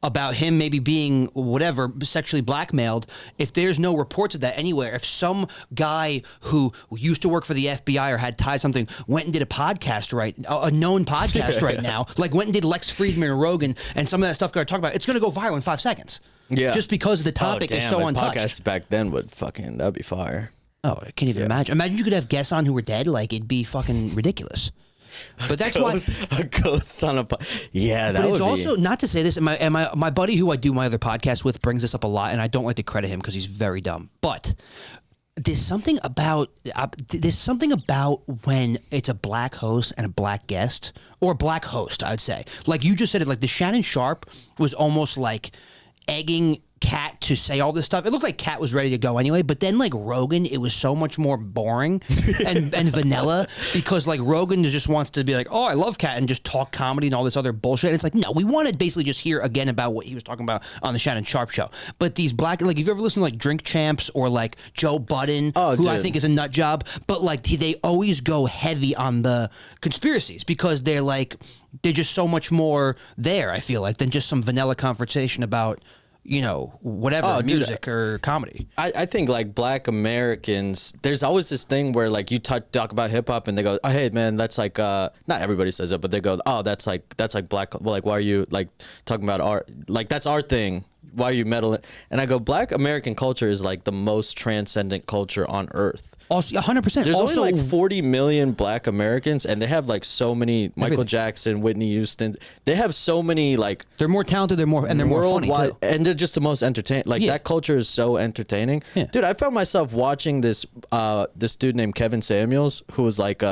about him maybe being whatever sexually blackmailed, if there's no reports of that anywhere, if some guy who used to work for the FBI or had ties something went and did a podcast, a known podcast right now, like went and did Lex Friedman or Rogan, and some of that stuff got talked about, it's going to go viral in 5 seconds. Yeah. Just because the topic is so untouched. Podcasts back then that'd be fire. Oh, I can't even imagine. Imagine you could have guests on who were dead. Like it'd be fucking ridiculous. But that's why a ghost on a that but would it's be. Also not to say this, and my buddy who I do my other podcast with brings this up a lot, and I don't like to credit him because he's very dumb. But there's something about when it's a black host and a black guest, or a black host, I'd say. Like you just said it, like the Shannon Sharp was almost like egging Cat to say all this stuff. It looked like Cat was ready to go anyway, but then like Rogan, it was so much more boring and vanilla, because like Rogan just wants to be like, oh, I love Cat, and just talk comedy and all this other bullshit. And it's like, no, we want to basically just hear again about what he was talking about on the Shannon Sharp show. But these black, like if you ever listen to like Drink Champs or like Joe Budden, who I think is a nut job, but like they always go heavy on the conspiracies because they're just so much more there, I feel like, than just some vanilla conversation about whatever, music or comedy. I think like Black Americans, there's always this thing where like you talk about hip hop and they go, oh, hey man, that's like not everybody says it, but they go, oh, that's like black. Well, like why are you like talking about art? Like that's our thing. Why are you meddling? And I go, Black American culture is like the most transcendent culture on earth. Also, 100%. There's also, only like 40 million Black Americans, and they have like so many Michael Jackson, Whitney Houston. They have so many like. They're more talented. They're more funny too. And they're just the most entertaining. Like that culture is so entertaining, dude. I found myself watching this dude named Kevin Samuels, who was like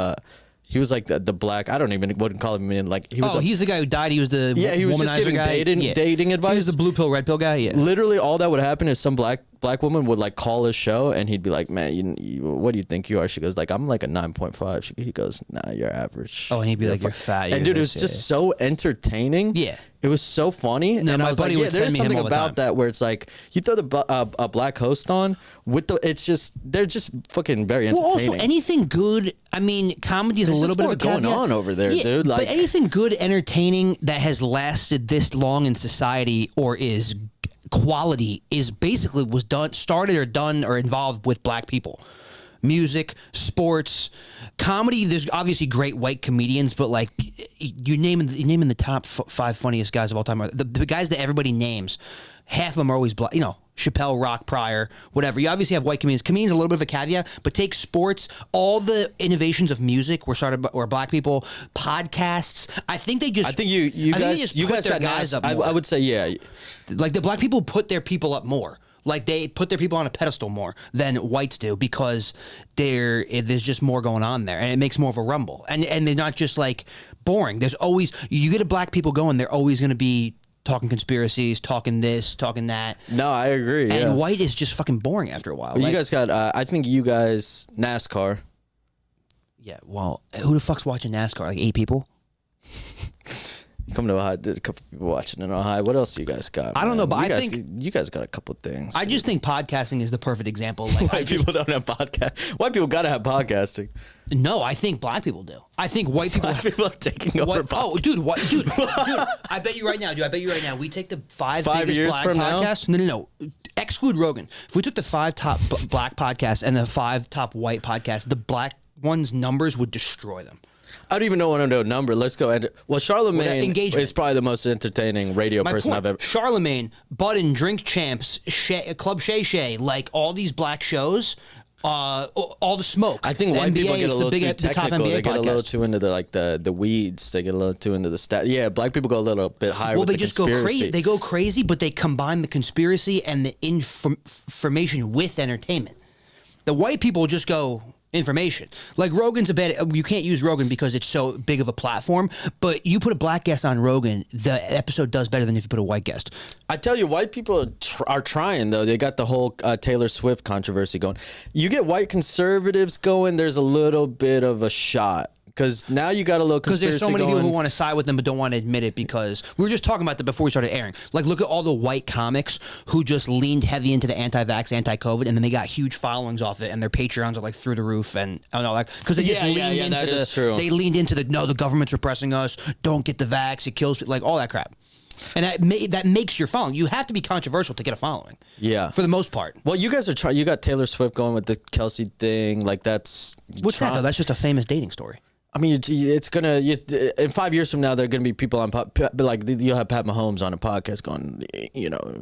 he was like the black. I don't even wouldn't call him in like he was. He's the guy who died. He was the he was just giving guy. dating advice. He was the blue pill, red pill guy. Yeah. Literally, all that would happen is some black woman would like call his show, and he'd be like, "Man, what do you think you are?" She goes, "Like I'm like a 9.5." He goes, "Nah, you're average." Oh, and he'd be like, "You're fat." And dude, it was just so entertaining. Yeah. It was so funny, no, and I my was buddy like, would "Yeah, there's send me him something all the about that where it's like you throw a black host on with it's just they're just fucking very entertaining." Well, also anything good. I mean, comedy is a little bit of a going on over there, dude. Like, but anything good, entertaining that has lasted this long in society or is quality is basically started or done or involved with black people. Music, sports, comedy. There's obviously great white comedians, but like you name in the top 5 funniest guys of all time. The guys that everybody names, half of them are always black. Chappelle, Rock, Pryor, whatever. You obviously have white comedians. Comedians a little bit of a caveat, but take sports. All the innovations of music were started by black people. Podcasts. I think you guys got guys up. I would say yeah. Like the black people put their people up more. Like they put their people on a pedestal more than whites do because there's just more going on there, and it makes more of a rumble. And they're not just like boring. There's always you get a black people going, they're always going to be talking conspiracies, talking this, talking that. No, I agree. And white is just fucking boring after a while. Well, you guys got. I think you guys NASCAR. Yeah. Well, who the fuck's watching NASCAR? Like 8 people. You come to Ohio, there's a couple people watching in Ohio. What else you guys got? I don't know, but I think you guys got a couple things. I just think podcasting is the perfect example. Like, white people don't have podcast. White people gotta have podcasting. No, I think black people do. I think white people. Black people are taking over. Oh, dude, dude. I bet you right now. We take the 5 biggest black podcasts. No. Exclude Rogan. If we took the 5 top black podcasts and the 5 top white podcasts, the black ones' numbers would destroy them. I don't even know what a number. Let's go. Charlemagne is probably the most entertaining radio person I've ever. Charlemagne, Budden, Drink Champs, Club Shay Shay, like all these black shows. All the smoke. I think white people get a little too technical. They get a little too into the weeds. They get a little too into the stat. Yeah, black people go a little bit higher. Well, with they just go crazy. They go crazy, but they combine the conspiracy and the information with entertainment. The white people just go information. Like Rogan's you can't use Rogan because it's so big of a platform, but you put a black guest on Rogan, the episode does better than if you put a white guest. I tell you, white people are trying though. They got the whole Taylor Swift controversy going. You get white conservatives going, there's a little bit of a shot. Because now you got a little conspiracy because there's so many people who want to side with them but don't want to admit it because we were just talking about that before we started airing. Like, look at all the white comics who just leaned heavy into the anti-vax, anti-COVID, and then they got huge followings off it, and their Patreons are like through the roof, and I don't know, like because they just leaned into that is true. They leaned into the government's repressing us. Don't get the vax, it kills, like all that crap. And that makes your following. You have to be controversial to get a following. Yeah, for the most part. Well, you guys are trying. You got Taylor Swift going with the Kelsey thing. Like that's what's that though? That's just a famous dating story. I mean, it's gonna. In 5 years from now, there are gonna be people on, like you'll have Pat Mahomes on a podcast going,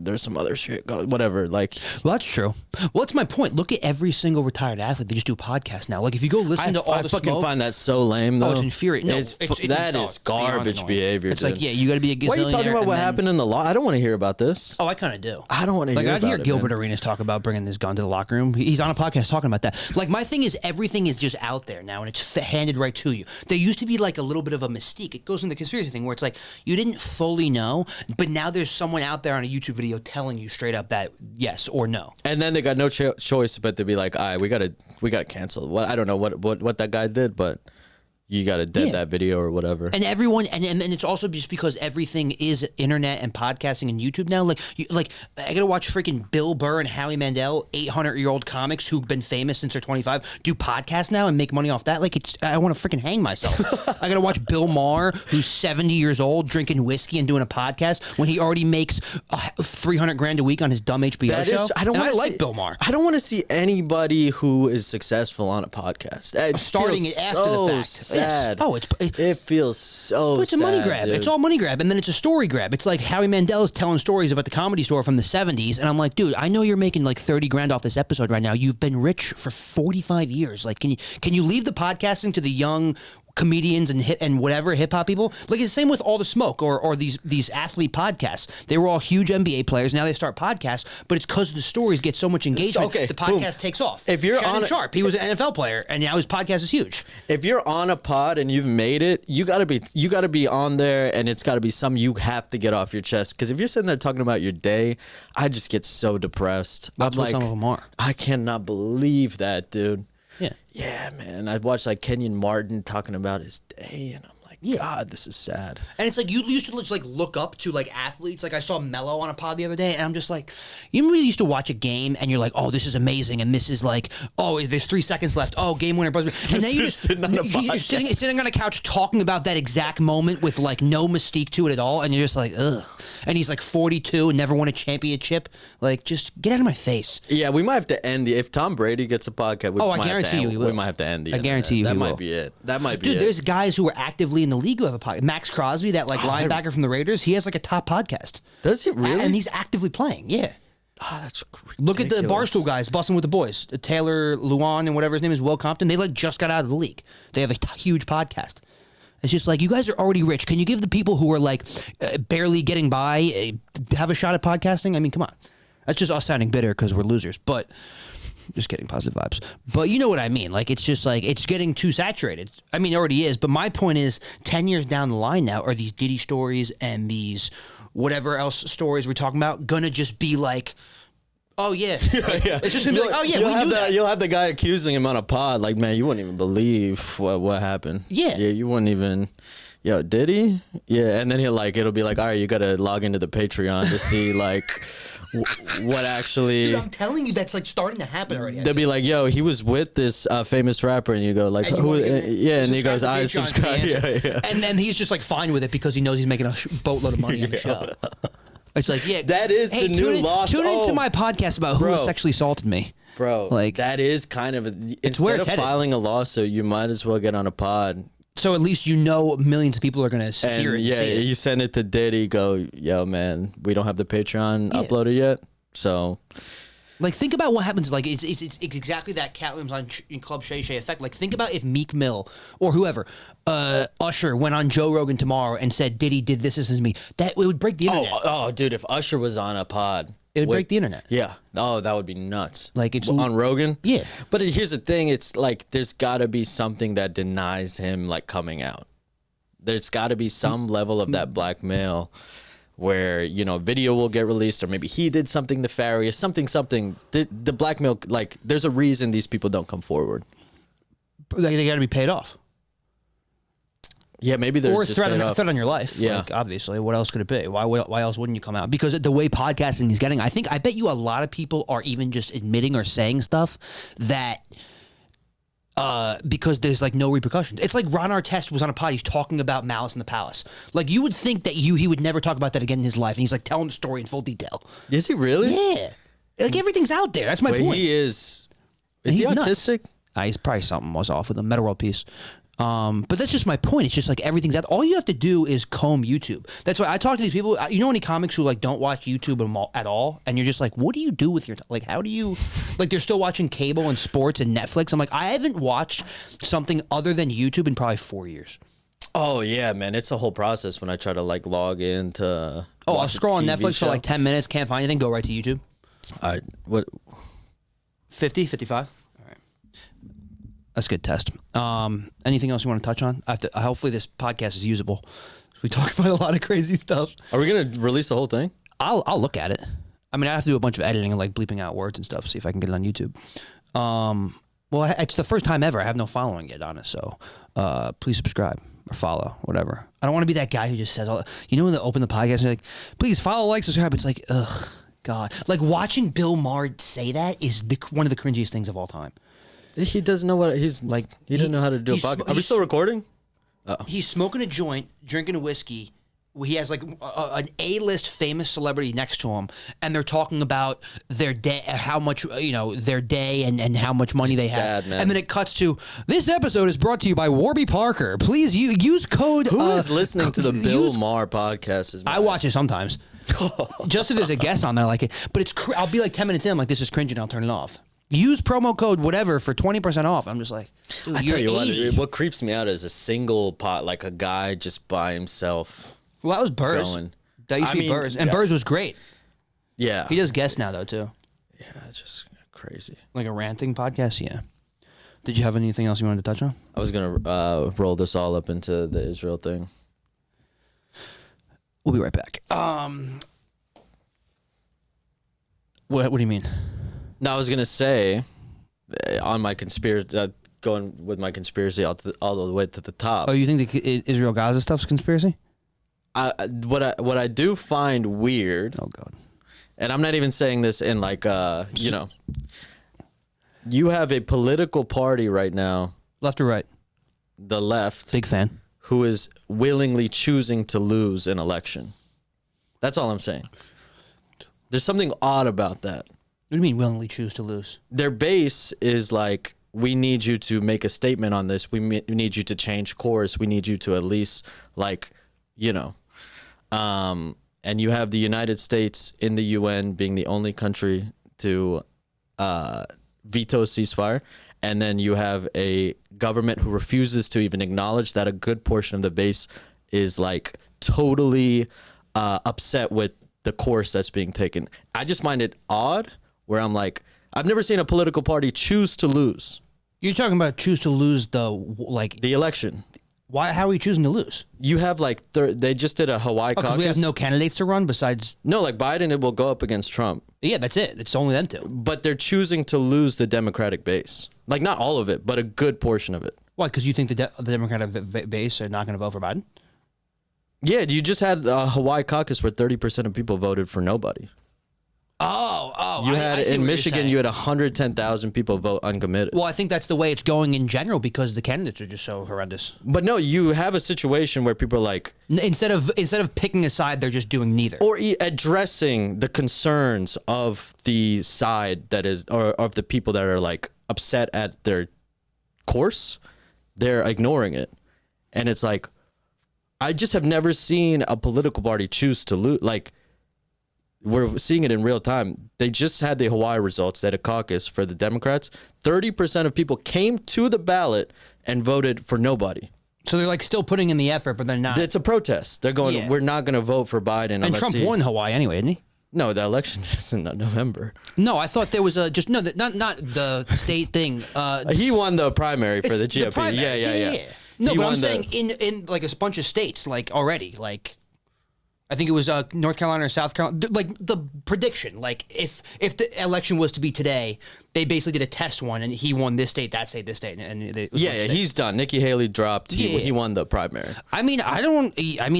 there's some other shit going, whatever. Like, well, that's true. Well, that's my point. Look at every single retired athlete. They just do a podcast now. Like, if you go listen to all the fucking smoke, find that so lame. Though. Oh, it's infuriating. No, that is garbage behavior. It's like, yeah, you got to be a gazillionaire. Why are you talking about what happened in the law? I don't want to hear about this. Oh, I kind of do. I don't want to hear about it. I'd hear Gilbert Arenas talk about bringing his gun to the locker room. He's on a podcast talking about that. Like, my thing is everything is just out there now, and it's handed right to you. There used to be like a little bit of a mystique. It goes in the conspiracy thing where it's like you didn't fully know, but now there's someone out there on a YouTube video telling you straight up that yes or no. And then they got no choice but to be like, all right, we gotta cancel. Well, I don't know what that guy did, but you got to dead that video or whatever. And everyone, and it's also just because everything is internet and podcasting and YouTube now. Like, I gotta watch freaking Bill Burr and Howie Mandel, 800-year-old comics who've been famous since they're 25, do podcasts now and make money off that. Like, I want to freaking hang myself. I gotta watch Bill Maher, who's 70 years old, drinking whiskey and doing a podcast when he already makes $300,000 a week on his dumb HBO show. I like Bill Maher. I don't want to see anybody who is successful on a podcast. Starting it after the fact. Sad. Oh, it feels so it's a money grab. Dude. It's all money grab. And then it's a story grab. It's like Howie Mandel is telling stories about the Comedy Store from the 70s. And I'm like, dude, I know you're making like 30 grand off this episode right now. You've been rich for 45 years. Like, can you leave the podcasting to the young comedians and whatever hip hop people? Like, it's the same with All the Smoke or these athlete podcasts. They were all huge NBA players. Now they start podcasts, but it's because the stories get so much engagement. The podcast takes off. If you're Shannon Sharp, he was an NFL player, and now his podcast is huge. If you're on a pod and you've made it, you gotta be on there, and it's gotta be something you have to get off your chest. Because if you're sitting there talking about your day, I just get so depressed. That's what some of them are. I cannot believe that, dude. Yeah, man. I watched like Kenyon Martin talking about his day, and I'm like, God, this is sad. And it's like you used to just like look up to like athletes. Like I saw Melo on a pod the other day, and I'm just like, you remember you used to watch a game and you're like, oh, this is amazing, and this is like, oh, there's 3 seconds left. Oh, game winner, buzzer. And then you're sitting on a you're sitting on a couch talking about that exact moment with like no mystique to it at all, and you're just like, ugh. And he's like 42 and never won a championship. Like, just get out of my face. Yeah, we might have to end if Tom Brady gets a podcast. I guarantee you, we might have to end the. I guarantee you, that he might will. be it. That might be Dude, it. there's guys who are actively in the league who have a podcast. Max Crosby, that like linebacker from the Raiders, he has like a top podcast. Does he really? And he's actively playing. Yeah. Oh, that's ridiculous. Look at the Barstool guys busting with the boys. Taylor Luan and whatever his name is, Will Compton. They like just got out of the league. They have a huge podcast. It's just like, you guys are already rich. Can you give the people who are like barely getting by have a shot at podcasting? I mean, come on. That's just us sounding bitter because we're losers. But just kidding, positive vibes. But you know what I mean. Like, it's just like, it's getting too saturated. I mean, it already is. But my point is, 10 years down the line now, are these Diddy stories and these whatever else stories we're talking about gonna just be like, oh yeah, it's just gonna be like, oh yeah, we knew that. You'll have the guy accusing him on a pod, like, man, you wouldn't even believe what happened. Yeah, you wouldn't even. Yo, did he? Yeah, and then it'll be like, all right, you got to log into the Patreon to see like what actually. Dude, I'm telling you, that's like starting to happen already. They'll be like, yo, he was with this famous rapper, and you go like, who? Yeah, and he goes, I subscribe. Yeah. And then he's just like fine with it because he knows he's making a boatload of money on the show. It's like, yeah, that is the new loss. Tune into my podcast about who sexually assaulted me, bro. Like, that is kind of instead of filing a lawsuit, you might as well get on a pod. So at least you know millions of people are going to hear it. Yeah, and see it. You send it to Diddy. Go, yo, man, we don't have the Patreon uploaded yet, so. Like, think about what happens. Like, it's exactly that Cat Williams in Club Shay Shay effect. Like, think about if Meek Mill or whoever, Usher went on Joe Rogan tomorrow and said Diddy did this is me. That it would break the internet. Oh, dude, if Usher was on a pod, it would break the internet. Yeah. Oh, that would be nuts. Like, it's on Rogan. Yeah. But here's the thing: it's like there's got to be something that denies him like coming out. There's got to be some level of that blackmail. Where, you know, video will get released, or maybe he did something nefarious, something. The blackmail, like, there's a reason these people don't come forward. They got to be paid off. Yeah, maybe they're just threat on your life. Yeah, like, obviously. What else could it be? Why else wouldn't you come out? Because the way podcasting is getting, I bet you a lot of people are even just admitting or saying stuff that. Because there's like no repercussions. It's like Ron Artest was on a pod. He's talking about Malice in the Palace. Like, you would think that he would never talk about that again in his life, and he's like telling the story in full detail. Is he really? Yeah. Like, everything's out there. That's my point. He is. Is he autistic? He's probably something was off with him. Meta World Peace. But that's just my point. It's just like everything's out. All you have to do is comb YouTube. That's why I talk to these people. You know any comics who like don't watch YouTube at all? And you're just like, what do you do with your time? Like, how do you like? They're still watching cable and sports and Netflix. I'm like, I haven't watched something other than YouTube in probably 4 years. Oh yeah, man, it's a whole process when I try to like log into. I'll scroll on Netflix for like 10 minutes, can't find anything, go right to YouTube. What? 50, 55. That's a good test. Anything else you want to touch on? Hopefully this podcast is usable. We talk about a lot of crazy stuff. Are we going to release the whole thing? I'll look at it. I mean, I have to do a bunch of editing and like bleeping out words and stuff, see if I can get it on YouTube. Well, it's the first time ever. I have no following yet on it, so please subscribe or follow, whatever. I don't want to be that guy who just says all. You know when they open the podcast, they're like, please follow, like, subscribe. It's like, ugh, God. Like watching Bill Maher say that is one of the cringiest things of all time. He doesn't know what he's like. He doesn't know how to do a podcast. Are we still recording? He's smoking a joint, drinking a whiskey. He has like an A-list famous celebrity next to him, and they're talking about their day, how much their day, and how much money they have. Man. And then it cuts to this episode is brought to you by Warby Parker. Please use code. Who is listening to the Bill Maher podcast? I watch it sometimes, just if there's a guest on there, I like it. But it's I'll be like 10 minutes in, I'm like, this is cringe, and I'll turn it off. Use promo code whatever for 20% off. I'm just like, dude, I tell you what creeps me out is a single pot, like a guy just by himself. Well, that was Burrs. That used to be Burrs. And Burrs was great. Yeah. He does guests now, though, too. Yeah, it's just crazy. Like a ranting podcast? Yeah. Did you have anything else you wanted to touch on? I was going to roll this all up into the Israel thing. We'll be right back. What do you mean? No, I was going to say, on my conspiracy, going with my conspiracy all the way to the top. Oh, you think the Israel-Gaza stuff's conspiracy? What I do find weird. Oh God! And I'm not even saying this in like you have a political party right now, left or right? The left, big fan, who is willingly choosing to lose an election. That's all I'm saying. There's something odd about that. What do you mean willingly choose to lose? Their base is like, we need you to make a statement on this. We need you to change course. We need you to at least and you have the United States in the UN being the only country to veto ceasefire. And then you have a government who refuses to even acknowledge that a good portion of the base is like totally upset with the course that's being taken. I just find it odd where I'm like, I've never seen a political party choose to lose. You're talking about choose to lose the election. Why? How are we choosing to lose? You have like they just did a Hawaii caucus. We have no candidates to run besides. No, like Biden, it will go up against Trump. Yeah, that's it. It's only them two. But they're choosing to lose the Democratic base. Like not all of it, but a good portion of it. Why? Because you think the Democratic base are not going to vote for Biden? Yeah, you just had a Hawaii caucus where 30% of people voted for nobody. Oh! You had in Michigan, you had 110,000 people vote uncommitted. Well, I think that's the way it's going in general because the candidates are just so horrendous. But no, you have a situation where people are like, instead of picking a side, they're just doing neither, or addressing the concerns of the side that is, or of the people that are like upset at their course. They're ignoring it, and it's like, I just have never seen a political party choose to lose. Like, we're seeing it in real time. They just had the Hawaii results. They had a caucus for the Democrats. 30% of people came to the ballot and voted for nobody. So they're like still putting in the effort, but they're not. It's a protest. They're going, we're not going to vote for Biden. And Trump won Hawaii anyway, didn't he? No, the election is in November. No, I thought there was not the state thing. He won the primary for the GOP. Yeah. No, but I'm saying in like a bunch of states, like already, like I think it was North Carolina or South Carolina. Like the prediction, like if the election was to be today, they basically did a test one, and he won this state, that state, this state, and he's done. Nikki Haley dropped. He won the primary. I mean,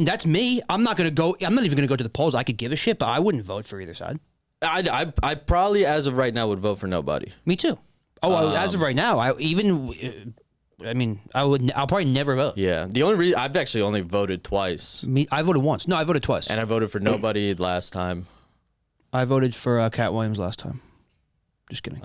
that's me. I'm not even gonna go to the polls. I could give a shit, but I wouldn't vote for either side. I probably, as of right now, would vote for nobody. Me too. As of right now, I'll probably never vote. Yeah. The only reason I've actually only voted twice. I voted once. No, I voted twice. And I voted for nobody last time. I voted for Cat Williams last time. Just kidding.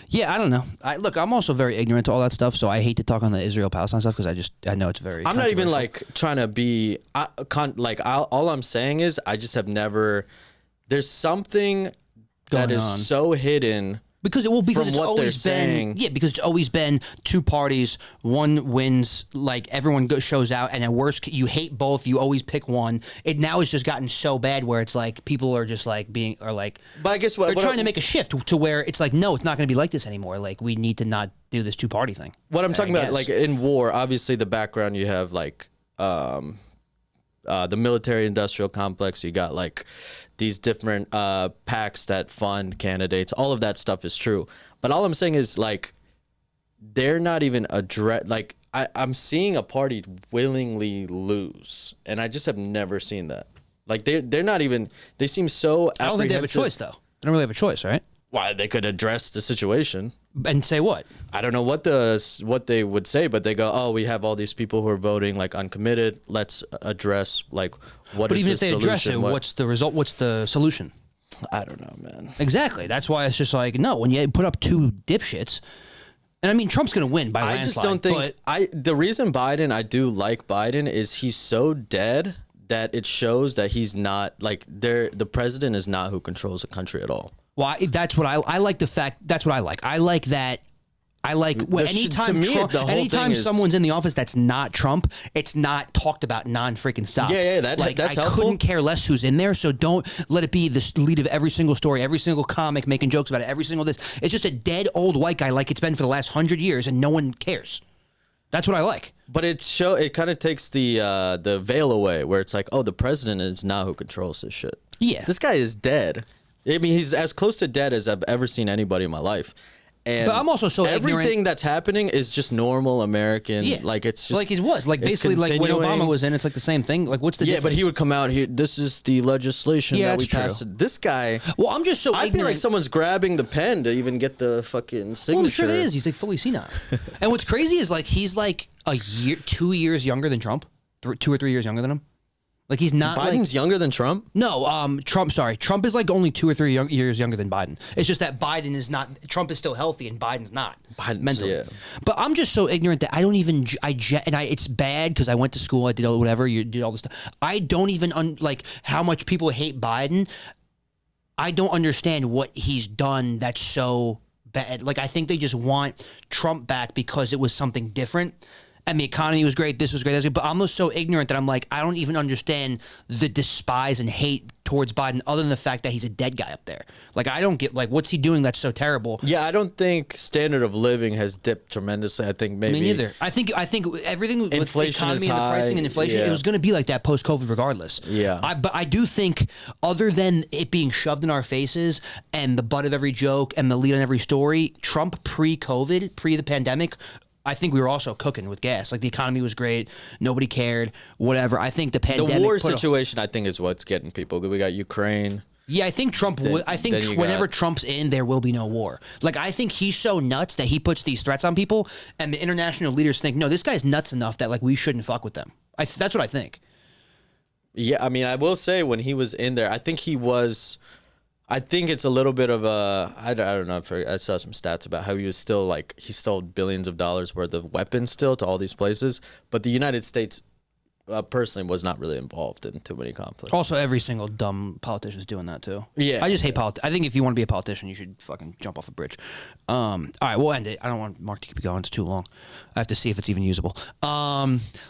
Yeah, I don't know. Look, I'm also very ignorant to all that stuff, so I hate to talk on the Israel-Palestine stuff because I know it's very. I'm not even like trying to be all I'm saying is I just have never. There's something that is so hidden. Because it's always been because it's always been two parties, one wins, like everyone shows out, and at worst you hate both, you always pick one. It now has just gotten so bad where it's like people are just like but I guess they're trying to make a shift to where it's like, no, it's not going to be like this anymore. Like we need to not do this two-party thing. What I'm talking about, like in war, obviously the background you have like the military-industrial complex. You got like these different PACs that fund candidates. All of that stuff is true. But all I'm saying is like they're not even like I'm seeing a party willingly lose, and I just have never seen that. Like they're not even. They seem so. I don't think they have a choice though. They don't really have a choice, right? Why they could address the situation and say what? I don't know what they would say, but they go, "Oh, we have all these people who are voting like uncommitted. Let's address like what." But even if they address it, what's the result? What's the solution? I don't know, man. Exactly. That's why it's just like no. When you put up two dipshits, and I mean Trump's going to win by landslide. I just don't think. The reason I do like Biden is he's so dead that it shows that he's not like the president is not who controls the country at all. Well, that's what I like. The fact that's what I like. I like that. I like anytime someone's in the office that's not Trump, it's not talked about non-freaking stuff. Yeah, that's helpful. I couldn't care less who's in there, so don't let it be the lead of every single story, every single comic making jokes about it, every single this. It's just a dead old white guy like it's been for the last 100 years, and no one cares. That's what I like. But it kind of takes the veil away, where it's like, oh, the president is not who controls this shit. Yeah, this guy is dead. I mean, he's as close to dead as I've ever seen anybody in my life. But I'm also so everything ignorant. That's happening is just normal American. Yeah. Like it's just like it was like basically like when Obama was in. It's like the same thing. Like what's the difference? But he would come out here. This is the legislation that we passed. This guy. Well, I'm just so. I feel like someone's grabbing the pen to even get the fucking signature. Well, I'm sure it is. He's like fully senile. And what's crazy is like he's like 2 years younger than Trump, 2 or 3 years younger than him. Like he's not. Biden's younger than Trump? No, Trump. Sorry, Trump is like only 2 or 3 years younger than Biden. It's just that Biden is not. Trump is still healthy and Biden's not. Mentally. Yeah. But I'm just so ignorant that I don't even. It's bad because I went to school. I did whatever. You did all this stuff. I don't even like how much people hate Biden. I don't understand what he's done that's so bad. Like I think they just want Trump back because it was something different. And the economy was great. This was great. But I'm just so ignorant that I'm like, I don't even understand the despise and hate towards Biden other than the fact that he's a dead guy up there. Like, I don't get, like, what's he doing that's so terrible? Yeah, I don't think standard of living has dipped tremendously. I think maybe... Me neither. I think everything with the economy and the pricing and inflation, yeah. It was going to be like that post-COVID regardless. Yeah. But I do think other than it being shoved in our faces and the butt of every joke and the lead on every story, Trump pre-COVID, pre the pandemic... I think we were also cooking with gas. Like the economy was great, nobody cared, whatever. I think the pandemic, the war situation, I think, is what's getting people. We got Ukraine. Yeah, I think Trump. I think whenever Trump's in, there will be no war. Like I think he's so nuts that he puts these threats on people, and the international leaders think, no, this guy's nuts enough that like we shouldn't fuck with them. That's what I think. Yeah, I mean, I will say when he was in there, I think he was. I think it's a little bit of a, I don't know, I saw some stats about how he was still like, he stole billions of dollars worth of weapons still to all these places. But the United States personally was not really involved in too many conflicts. Also, every single dumb politician is doing that too. Yeah. I just hate politics. I think if you want to be a politician, you should fucking jump off a bridge. All right, we'll end it. I don't want Mark to keep going. It's too long. I have to see if it's even usable.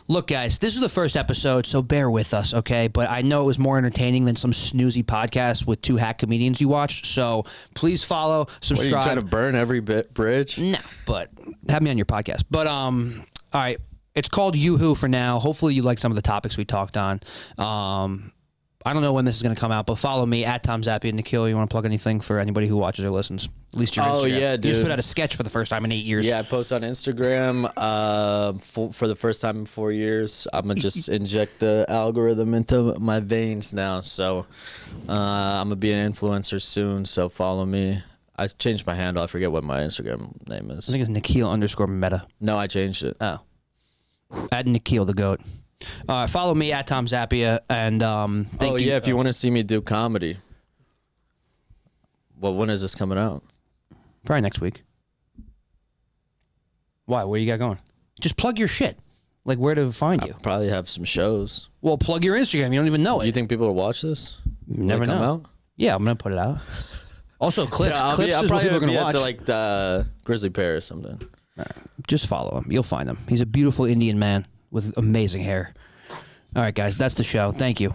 Look, guys, this is the first episode, so bear with us, okay? But I know it was more entertaining than some snoozy podcast with 2 hack comedians you watched. So please follow, subscribe. What, are you trying to burn every bridge? No, but have me on your podcast. But all right. It's called YOOHOO for now. Hopefully you like some of the topics we talked on. I don't know when this is going to come out, but follow me at Tom Zappia. Nikhil, you want to plug anything for anybody who watches or listens? At least your Instagram. Oh, yeah, dude. You just put out a sketch for the first time in 8 years. Yeah, I post on Instagram for the first time in 4 years. I'm going to just inject the algorithm into my veins now. So I'm going to be an influencer soon, so follow me. I changed my handle. I forget what my Instagram name is. I think it's Nikhil_Mehta. No, I changed it. Oh. At Nikhil the Goat. Follow me at Tom Zappia and thank you. If you want to see me do comedy. Well, when is this coming out? Probably next week. Why? Where you got going? Just plug your shit. Like where to find you. I'll probably have some shows. Well, plug your Instagram. You don't even know it. You think people will watch this? You never know. Out? Yeah, I'm gonna put it out. Also, clips. Yeah, clips I'll is what probably people are be gonna watch. at the Grizzly Pear or something. Just follow him. You'll find him. He's a beautiful Indian man with amazing hair. All right, guys, that's the show. Thank you.